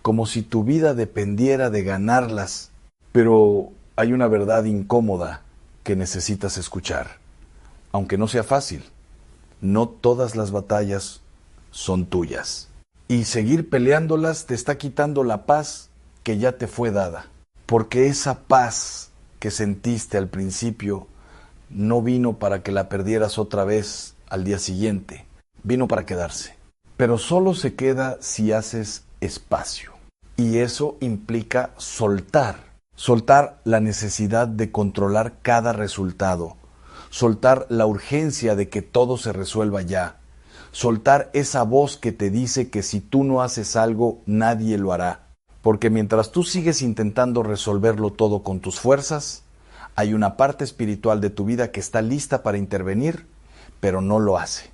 como si tu vida dependiera de ganarlas. Pero hay una verdad incómoda que necesitas escuchar. Aunque no sea fácil, no todas las batallas son tuyas. Y seguir peleándolas te está quitando la paz que ya te fue dada. Porque esa paz que sentiste al principio no vino para que la perdieras otra vez al día siguiente. Vino para quedarse. Pero solo se queda si haces espacio. Y eso implica soltar. Soltar la necesidad de controlar cada resultado. Soltar la urgencia de que todo se resuelva ya. Soltar esa voz que te dice que si tú no haces algo, nadie lo hará. Porque mientras tú sigues intentando resolverlo todo con tus fuerzas, hay una parte espiritual de tu vida que está lista para intervenir, pero no lo hace.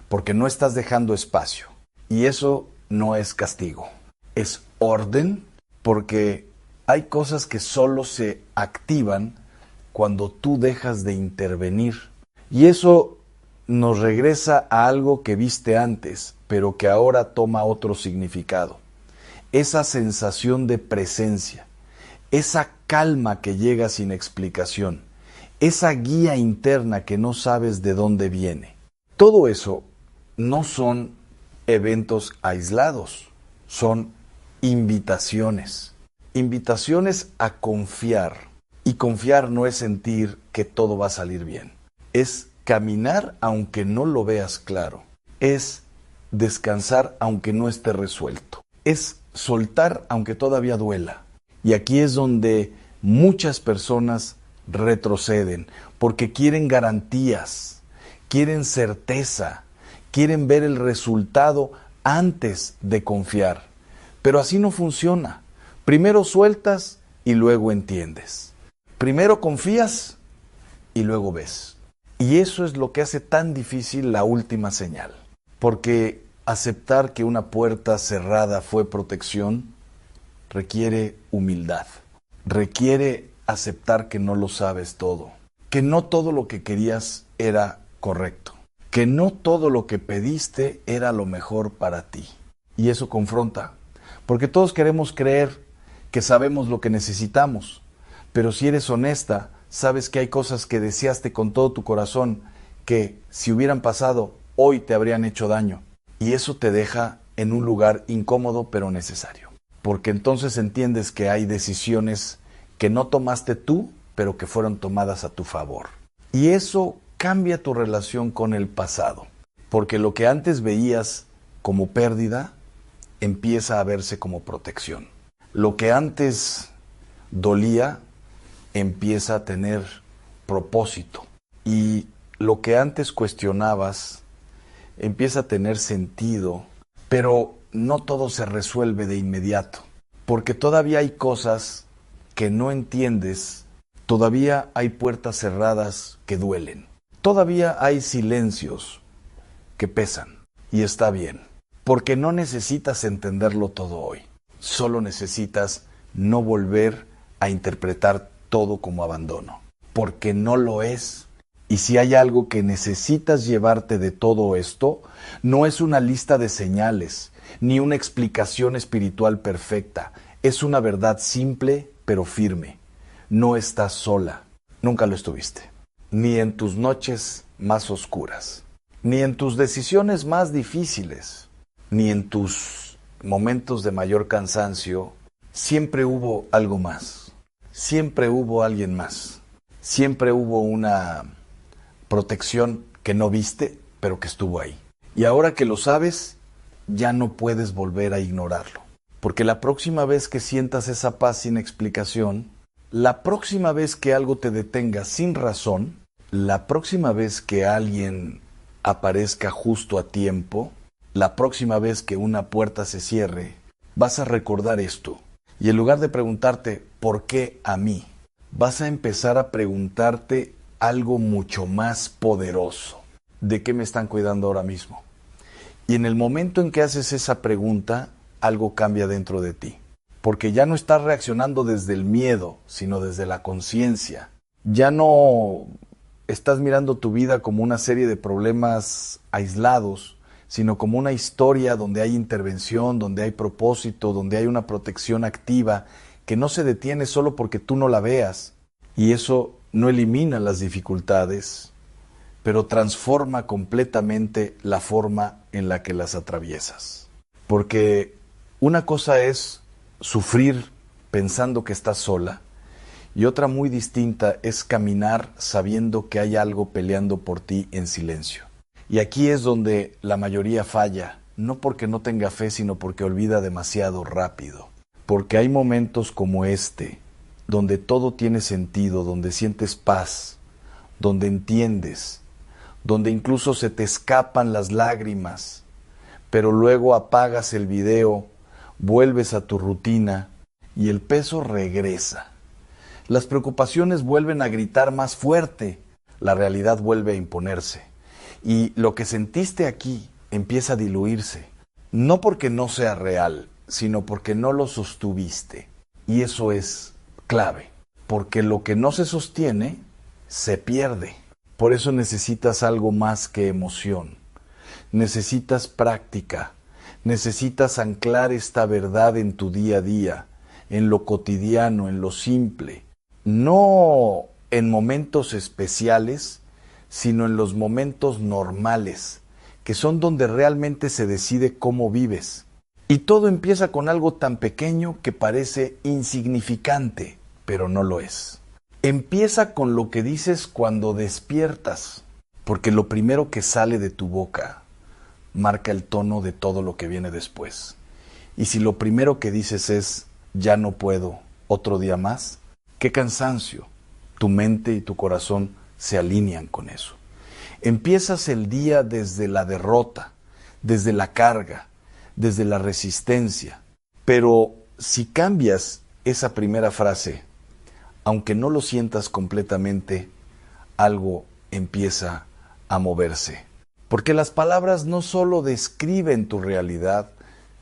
Porque no estás dejando espacio. Y eso no es castigo. Es orden, porque hay cosas que solo se activan cuando tú dejas de intervenir. Y eso nos regresa a algo que viste antes, pero que ahora toma otro significado. Esa sensación de presencia, esa calma que llega sin explicación, esa guía interna que no sabes de dónde viene. Todo eso no son eventos aislados, son invitaciones. Invitaciones a confiar. Y confiar no es sentir que todo va a salir bien. Es caminar aunque no lo veas claro. Es descansar aunque no esté resuelto. Es soltar aunque todavía duela. Y aquí es donde muchas personas retroceden porque quieren garantías, quieren certeza, quieren ver el resultado antes de confiar. Pero así no funciona. Primero sueltas y luego entiendes. Primero confías y luego ves. Y eso es lo que hace tan difícil la última señal. Porque aceptar que una puerta cerrada fue protección requiere humildad. Requiere aceptar que no lo sabes todo. Que no todo lo que querías era correcto. Que no todo lo que pediste era lo mejor para ti. Y eso confronta. Porque todos queremos creer que sabemos lo que necesitamos. Pero si eres honesta, sabes que hay cosas que deseaste con todo tu corazón que, si hubieran pasado, hoy te habrían hecho daño. Y eso te deja en un lugar incómodo pero necesario. Porque entonces entiendes que hay decisiones que no tomaste tú, pero que fueron tomadas a tu favor. Y eso cambia tu relación con el pasado. Porque lo que antes veías como pérdida, empieza a verse como protección. Lo que antes dolía, empieza a tener propósito. Y lo que antes cuestionabas, empieza a tener sentido. Pero no todo se resuelve de inmediato. Porque todavía hay cosas que no entiendes. Todavía hay puertas cerradas que duelen. Todavía hay silencios que pesan. Y está bien. Porque no necesitas entenderlo todo hoy. Solo necesitas no volver a interpretar todo como abandono. Porque no lo es. Y si hay algo que necesitas llevarte de todo esto, no es una lista de señales, ni una explicación espiritual perfecta. Es una verdad simple, pero firme. No estás sola. Nunca lo estuviste. Ni en tus noches más oscuras. Ni en tus decisiones más difíciles. Ni en tus momentos de mayor cansancio. Siempre hubo algo más. Siempre hubo alguien más. Siempre hubo una protección que no viste, pero que estuvo ahí. Y ahora que lo sabes, ya no puedes volver a ignorarlo. Porque la próxima vez que sientas esa paz sin explicación, la próxima vez que algo te detenga sin razón, la próxima vez que alguien aparezca justo a tiempo, la próxima vez que una puerta se cierre, vas a recordar esto. Y en lugar de preguntarte, ¿por qué a mí?, vas a empezar a preguntarte algo mucho más poderoso. ¿De qué me están cuidando ahora mismo? Y en el momento en que haces esa pregunta, algo cambia dentro de ti. Porque ya no estás reaccionando desde el miedo, sino desde la conciencia. Ya no estás mirando tu vida como una serie de problemas aislados, sino como una historia donde hay intervención, donde hay propósito, donde hay una protección activa que no se detiene solo porque tú no la veas. Y eso no elimina las dificultades, pero transforma completamente la forma en la que las atraviesas. Porque una cosa es sufrir pensando que estás sola, y otra muy distinta es caminar sabiendo que hay algo peleando por ti en silencio. Y aquí es donde la mayoría falla, no porque no tenga fe, sino porque olvida demasiado rápido. Porque hay momentos como este, donde todo tiene sentido, donde sientes paz, donde entiendes, donde incluso se te escapan las lágrimas, pero luego apagas el video, vuelves a tu rutina y el peso regresa. Las preocupaciones vuelven a gritar más fuerte, la realidad vuelve a imponerse. Y lo que sentiste aquí empieza a diluirse, no porque no sea real, sino porque no lo sostuviste. Y eso es clave, porque lo que no se sostiene, se pierde. Por eso necesitas algo más que emoción. Necesitas práctica, necesitas anclar esta verdad en tu día a día, en lo cotidiano, en lo simple. No en momentos especiales, sino en los momentos normales, que son donde realmente se decide cómo vives. Y todo empieza con algo tan pequeño que parece insignificante, pero no lo es. Empieza con lo que dices cuando despiertas, porque lo primero que sale de tu boca marca el tono de todo lo que viene después. Y si lo primero que dices es, ya no puedo, otro día más, qué cansancio. Tu mente y tu corazón se alinean con eso. Empiezas el día desde la derrota, desde la carga, desde la resistencia. Pero si cambias esa primera frase, aunque no lo sientas completamente, algo empieza a moverse. Porque las palabras no solo describen tu realidad,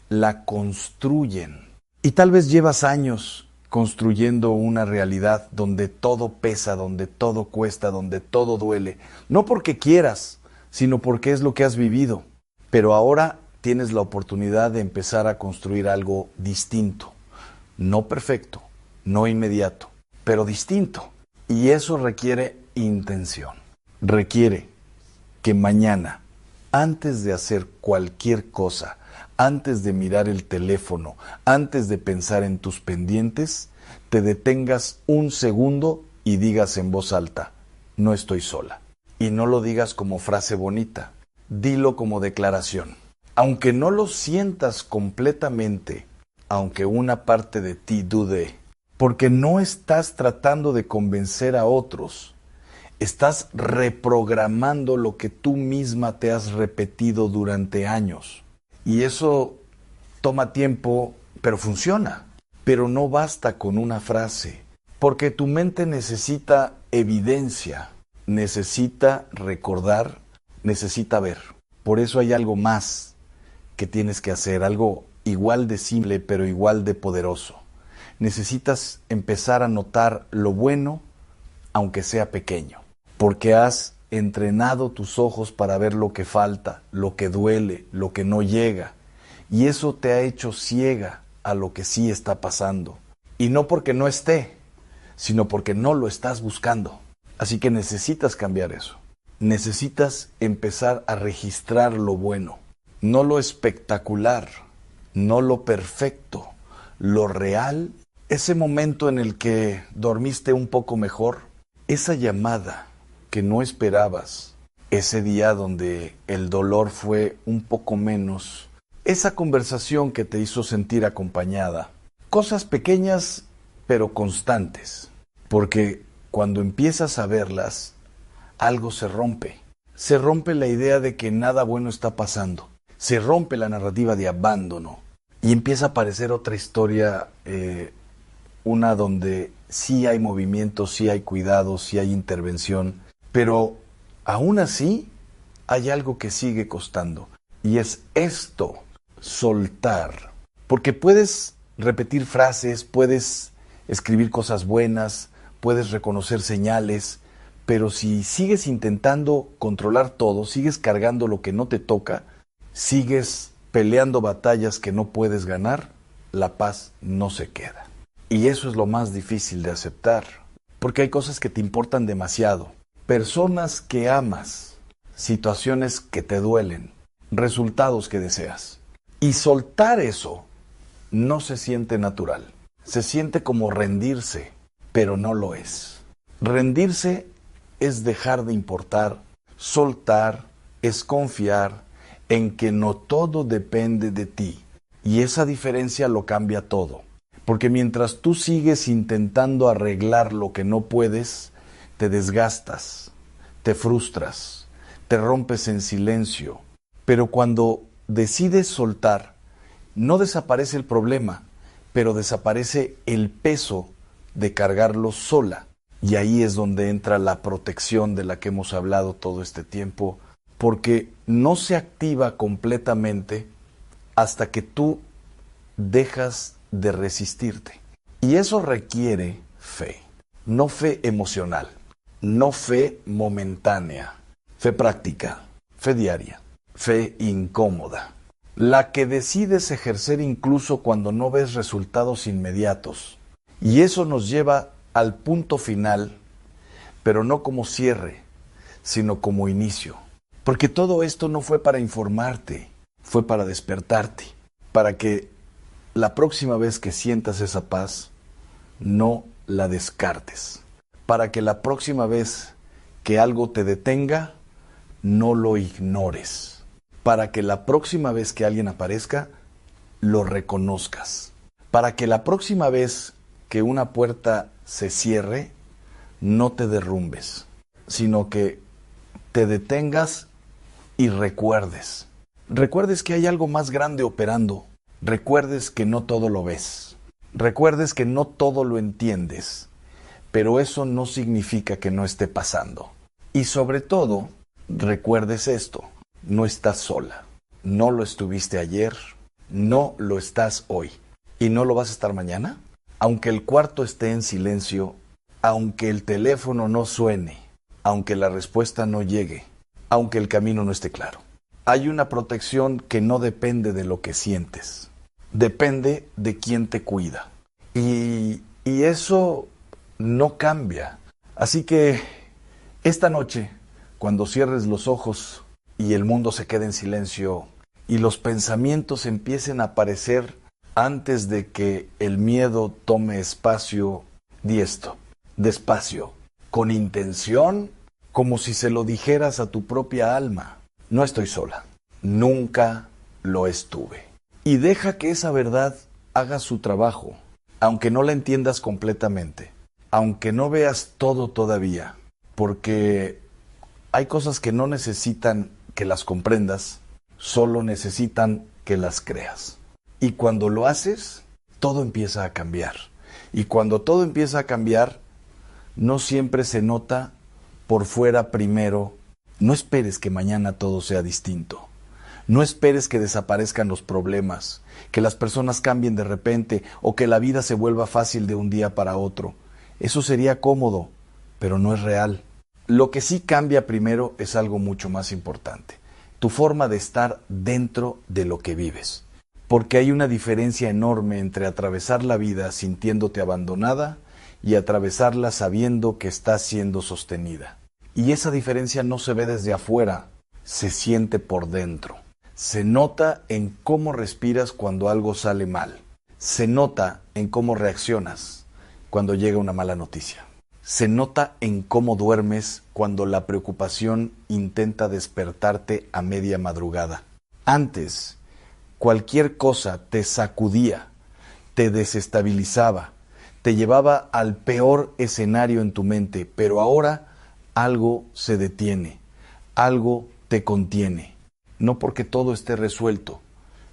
la construyen. Y tal vez llevas años construyendo una realidad donde todo pesa, donde todo cuesta, donde todo duele. No porque quieras, sino porque es lo que has vivido. Pero ahora tienes la oportunidad de empezar a construir algo distinto. No perfecto, no inmediato, pero distinto. Y eso requiere intención. Requiere que mañana, antes de hacer cualquier cosa, antes de mirar el teléfono, antes de pensar en tus pendientes, te detengas un segundo y digas en voz alta, no estoy sola. Y no lo digas como frase bonita, dilo como declaración. Aunque no lo sientas completamente, aunque una parte de ti dude, porque no estás tratando de convencer a otros, estás reprogramando lo que tú misma te has repetido durante años. Y eso toma tiempo, pero funciona. Pero no basta con una frase, porque tu mente necesita evidencia, necesita recordar, necesita ver. Por eso hay algo más que tienes que hacer, algo igual de simple, pero igual de poderoso. Necesitas empezar a notar lo bueno, aunque sea pequeño, porque has entrenado tus ojos para ver lo que falta, lo que duele, lo que no llega, y eso te ha hecho ciega a lo que sí está pasando. Y no porque no esté, sino porque no lo estás buscando. Así que necesitas cambiar eso. Necesitas empezar a registrar lo bueno, no lo espectacular, no lo perfecto, lo real. Ese momento en el que dormiste un poco mejor, esa llamada que no esperabas, ese día donde el dolor fue un poco menos, esa conversación que te hizo sentir acompañada, cosas pequeñas pero constantes, porque cuando empiezas a verlas, algo se rompe. Se rompe la idea de que nada bueno está pasando, se rompe la narrativa de abandono y empieza a aparecer otra historia, una donde sí hay movimiento, sí hay cuidado, sí hay intervención, pero aún así hay algo que sigue costando. Y es esto, soltar. Porque puedes repetir frases, puedes escribir cosas buenas, puedes reconocer señales, pero si sigues intentando controlar todo, sigues cargando lo que no te toca, sigues peleando batallas que no puedes ganar, la paz no se queda. Y eso es lo más difícil de aceptar, porque hay cosas que te importan demasiado, personas que amas, situaciones que te duelen, resultados que deseas. Y soltar eso no se siente natural, se siente como rendirse, pero no lo es. Rendirse es dejar de importar, soltar es confiar en que no todo depende de ti. Y esa diferencia lo cambia todo. Porque mientras tú sigues intentando arreglar lo que no puedes, te desgastas, te frustras, te rompes en silencio. Pero cuando decides soltar, no desaparece el problema, pero desaparece el peso de cargarlo sola. Y ahí es donde entra la protección de la que hemos hablado todo este tiempo, porque no se activa completamente hasta que tú dejas de resistirte. Y eso requiere fe, no fe emocional, no fe momentánea, fe práctica, fe diaria, fe incómoda, la que decides ejercer incluso cuando no ves resultados inmediatos. Y eso nos lleva al punto final, pero no como cierre, sino como inicio. Porque todo esto no fue para informarte, fue para despertarte, para que la próxima vez que sientas esa paz, no la descartes. Para que la próxima vez que algo te detenga, no lo ignores. Para que la próxima vez que alguien aparezca, lo reconozcas. Para que la próxima vez que una puerta se cierre, no te derrumbes, sino que te detengas y recuerdes. Recuerdes que hay algo más grande operando. Recuerdes que no todo lo ves. Recuerdes que no todo lo entiendes. Pero eso no significa que no esté pasando. Y sobre todo, recuerdes esto. No estás sola. No lo estuviste ayer. No lo estás hoy. ¿Y no lo vas a estar mañana? Aunque el cuarto esté en silencio, aunque el teléfono no suene, aunque la respuesta no llegue, aunque el camino no esté claro. Hay una protección que no depende de lo que sientes. Depende de quién te cuida. Y eso no cambia. Así que esta noche, cuando cierres los ojos y el mundo se quede en silencio y los pensamientos empiecen a aparecer antes de que el miedo tome espacio, di esto, despacio, con intención, como si se lo dijeras a tu propia alma. No estoy sola, nunca lo estuve. Y deja que esa verdad haga su trabajo, aunque no la entiendas completamente, aunque no veas todo todavía, porque hay cosas que no necesitan que las comprendas, solo necesitan que las creas. Y cuando lo haces, todo empieza a cambiar. Y cuando todo empieza a cambiar, no siempre se nota por fuera primero. No esperes que mañana todo sea distinto. No esperes que desaparezcan los problemas, que las personas cambien de repente o que la vida se vuelva fácil de un día para otro. Eso sería cómodo, pero no es real. Lo que sí cambia primero es algo mucho más importante: tu forma de estar dentro de lo que vives. Porque hay una diferencia enorme entre atravesar la vida sintiéndote abandonada y atravesarla sabiendo que estás siendo sostenida. Y esa diferencia no se ve desde afuera, se siente por dentro. Se nota en cómo respiras cuando algo sale mal. Se nota en cómo reaccionas cuando llega una mala noticia. Se nota en cómo duermes cuando la preocupación intenta despertarte a media madrugada. Antes, cualquier cosa te sacudía, te desestabilizaba, te llevaba al peor escenario en tu mente, pero ahora algo se detiene, algo te contiene. No porque todo esté resuelto,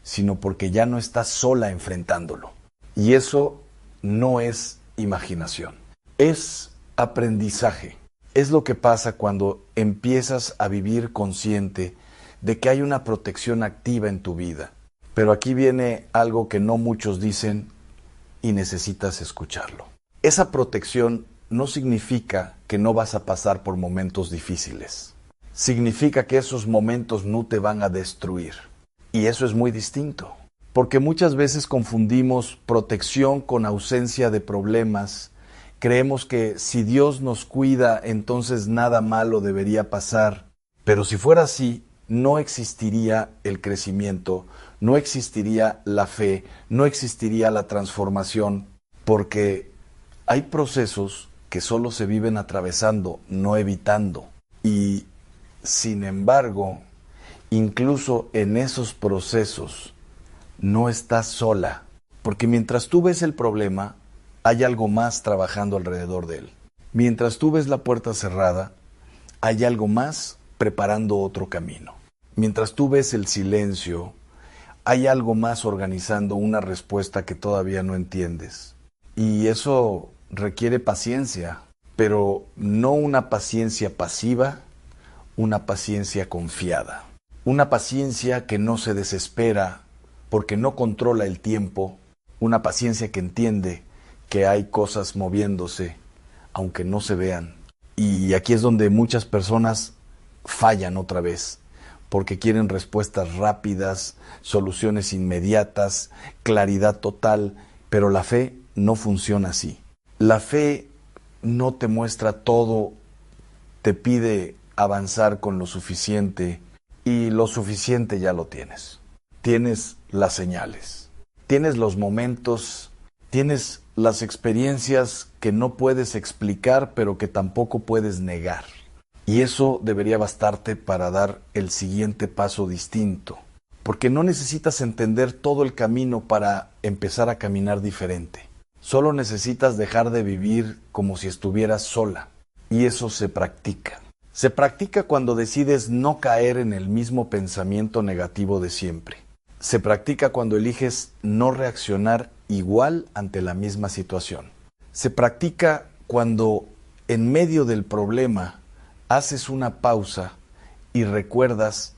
sino porque ya no estás sola enfrentándolo. Y eso no es imaginación, es aprendizaje. Es lo que pasa cuando empiezas a vivir consciente de que hay una protección activa en tu vida. Pero aquí viene algo que no muchos dicen y necesitas escucharlo. Esa protección no significa que no vas a pasar por momentos difíciles. Significa que esos momentos no te van a destruir. Y eso es muy distinto. Porque muchas veces confundimos protección con ausencia de problemas. Creemos que si Dios nos cuida, entonces nada malo debería pasar. Pero si fuera así, no existiría el crecimiento, no existiría la fe, no existiría la transformación, porque hay procesos que solo se viven atravesando, no evitando. Y, sin embargo, incluso en esos procesos, no estás sola, porque mientras tú ves el problema, hay algo más trabajando alrededor de él. Mientras tú ves la puerta cerrada, hay algo más preparando otro camino. Mientras tú ves el silencio, hay algo más organizando una respuesta que todavía no entiendes. Y eso requiere paciencia, pero no una paciencia pasiva, una paciencia confiada. Una paciencia que no se desespera porque no controla el tiempo. Una paciencia que entiende que hay cosas moviéndose, aunque no se vean. Y aquí es donde muchas personas fallan otra vez, porque quieren respuestas rápidas, soluciones inmediatas, claridad total, pero la fe no funciona así. La fe no te muestra todo, te pide avanzar con lo suficiente, y lo suficiente ya lo tienes. Tienes las señales, tienes los momentos, tienes las experiencias que no puedes explicar, pero que tampoco puedes negar. Y eso debería bastarte para dar el siguiente paso distinto, porque no necesitas entender todo el camino para empezar a caminar diferente. Solo necesitas dejar de vivir como si estuvieras sola, y eso se practica. Se practica cuando decides no caer en el mismo pensamiento negativo de siempre. Se practica cuando eliges no reaccionar igual ante la misma situación. Se practica cuando en medio del problema haces una pausa y recuerdas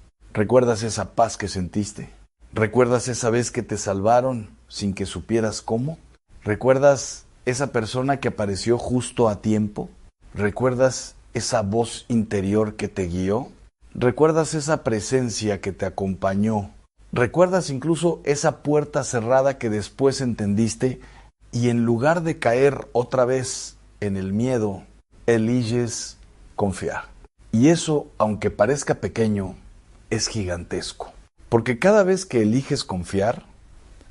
esa paz que sentiste. ¿Recuerdas esa vez que te salvaron sin que supieras cómo? ¿Recuerdas esa persona que apareció justo a tiempo? ¿Recuerdas esa voz interior que te guió? ¿Recuerdas esa presencia que te acompañó? ¿Recuerdas incluso esa puerta cerrada que después entendiste y en lugar de caer otra vez en el miedo, eliges confiar? Y eso, aunque parezca pequeño, es gigantesco. Porque cada vez que eliges confiar,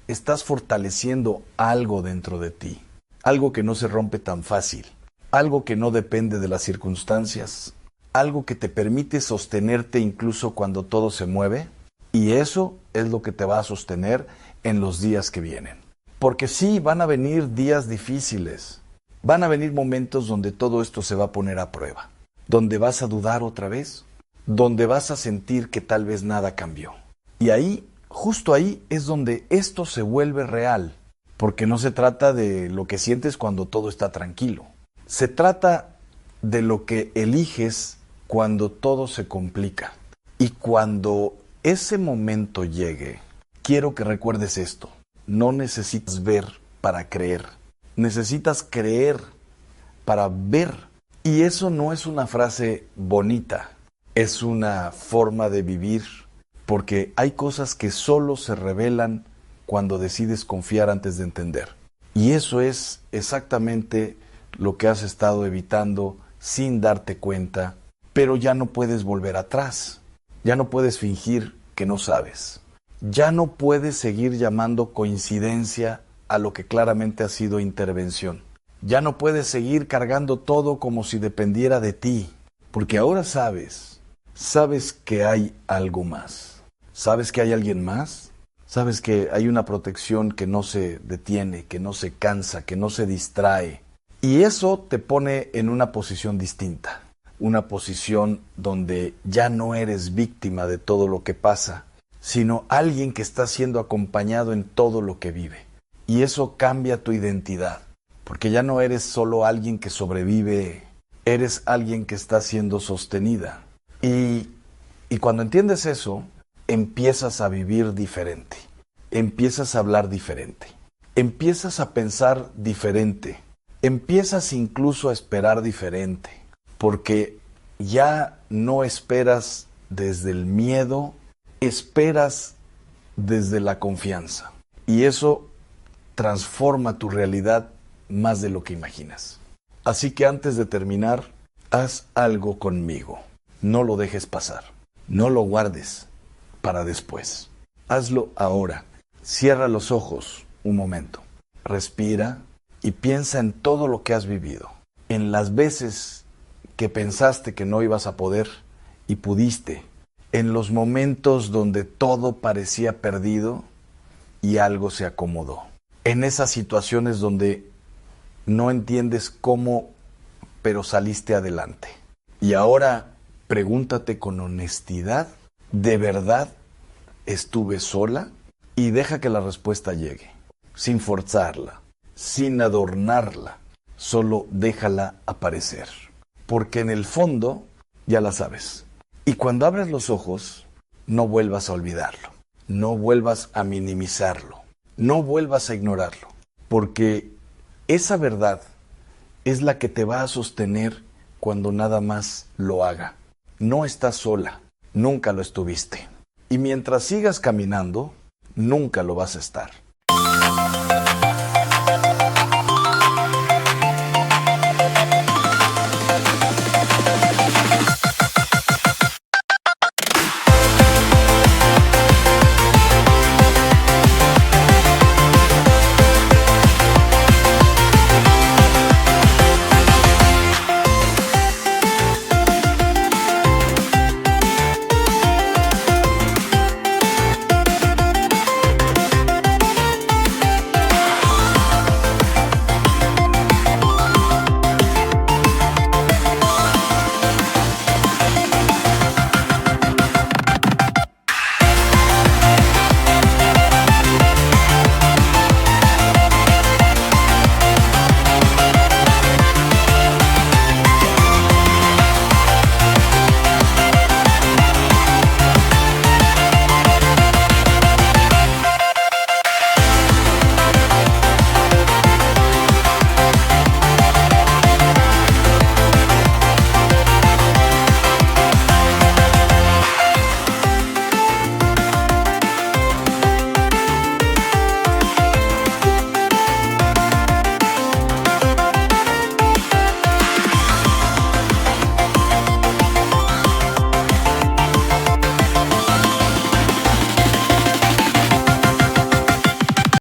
estás fortaleciendo algo dentro de ti. Algo que no se rompe tan fácil. Algo que no depende de las circunstancias. Algo que te permite sostenerte incluso cuando todo se mueve. Y eso es lo que te va a sostener en los días que vienen. Porque sí, van a venir días difíciles. Van a venir momentos donde todo esto se va a poner a prueba. Donde vas a dudar otra vez. Donde vas a sentir que tal vez nada cambió. Y ahí, justo ahí, es donde esto se vuelve real. Porque no se trata de lo que sientes cuando todo está tranquilo. Se trata de lo que eliges cuando todo se complica. Y cuando ese momento llegue, quiero que recuerdes esto. No necesitas ver para creer. Necesitas creer para ver. Y eso no es una frase bonita. Es una forma de vivir. Porque hay cosas que solo se revelan cuando decides confiar antes de entender. Y eso es exactamente lo que has estado evitando sin darte cuenta, pero ya no puedes volver atrás. Ya no puedes fingir que no sabes. Ya no puedes seguir llamando coincidencia a lo que claramente ha sido intervención. Ya no puedes seguir cargando todo como si dependiera de ti, porque ahora sabes que hay algo más. ¿Sabes que hay alguien más? ¿Sabes que hay una protección que no se detiene, que no se cansa, que no se distrae? Y eso te pone en una posición distinta. Una posición donde ya no eres víctima de todo lo que pasa, sino alguien que está siendo acompañado en todo lo que vive. Y eso cambia tu identidad, porque ya no eres solo alguien que sobrevive, eres alguien que está siendo sostenida. Y cuando entiendes eso, empiezas a vivir diferente, empiezas a hablar diferente, empiezas a pensar diferente, empiezas incluso a esperar diferente, porque ya no esperas desde el miedo, esperas desde la confianza. Y eso transforma tu realidad más de lo que imaginas. Así que antes de terminar, haz algo conmigo. No lo dejes pasar, no lo guardes para después. Hazlo ahora. Cierra los ojos un momento. Respira y piensa en todo lo que has vivido. En las veces que pensaste que no ibas a poder y pudiste. En los momentos donde todo parecía perdido y algo se acomodó. En esas situaciones donde no entiendes cómo, pero saliste adelante. Y ahora pregúntate con honestidad, ¿de verdad estuve sola? Y deja que la respuesta llegue, sin forzarla, sin adornarla, solo déjala aparecer. Porque en el fondo ya la sabes. Y cuando abres los ojos, no vuelvas a olvidarlo, no vuelvas a minimizarlo, no vuelvas a ignorarlo. Porque esa verdad es la que te va a sostener cuando nada más lo haga. No estás sola, nunca lo estuviste. Y mientras sigas caminando, nunca lo vas a estar.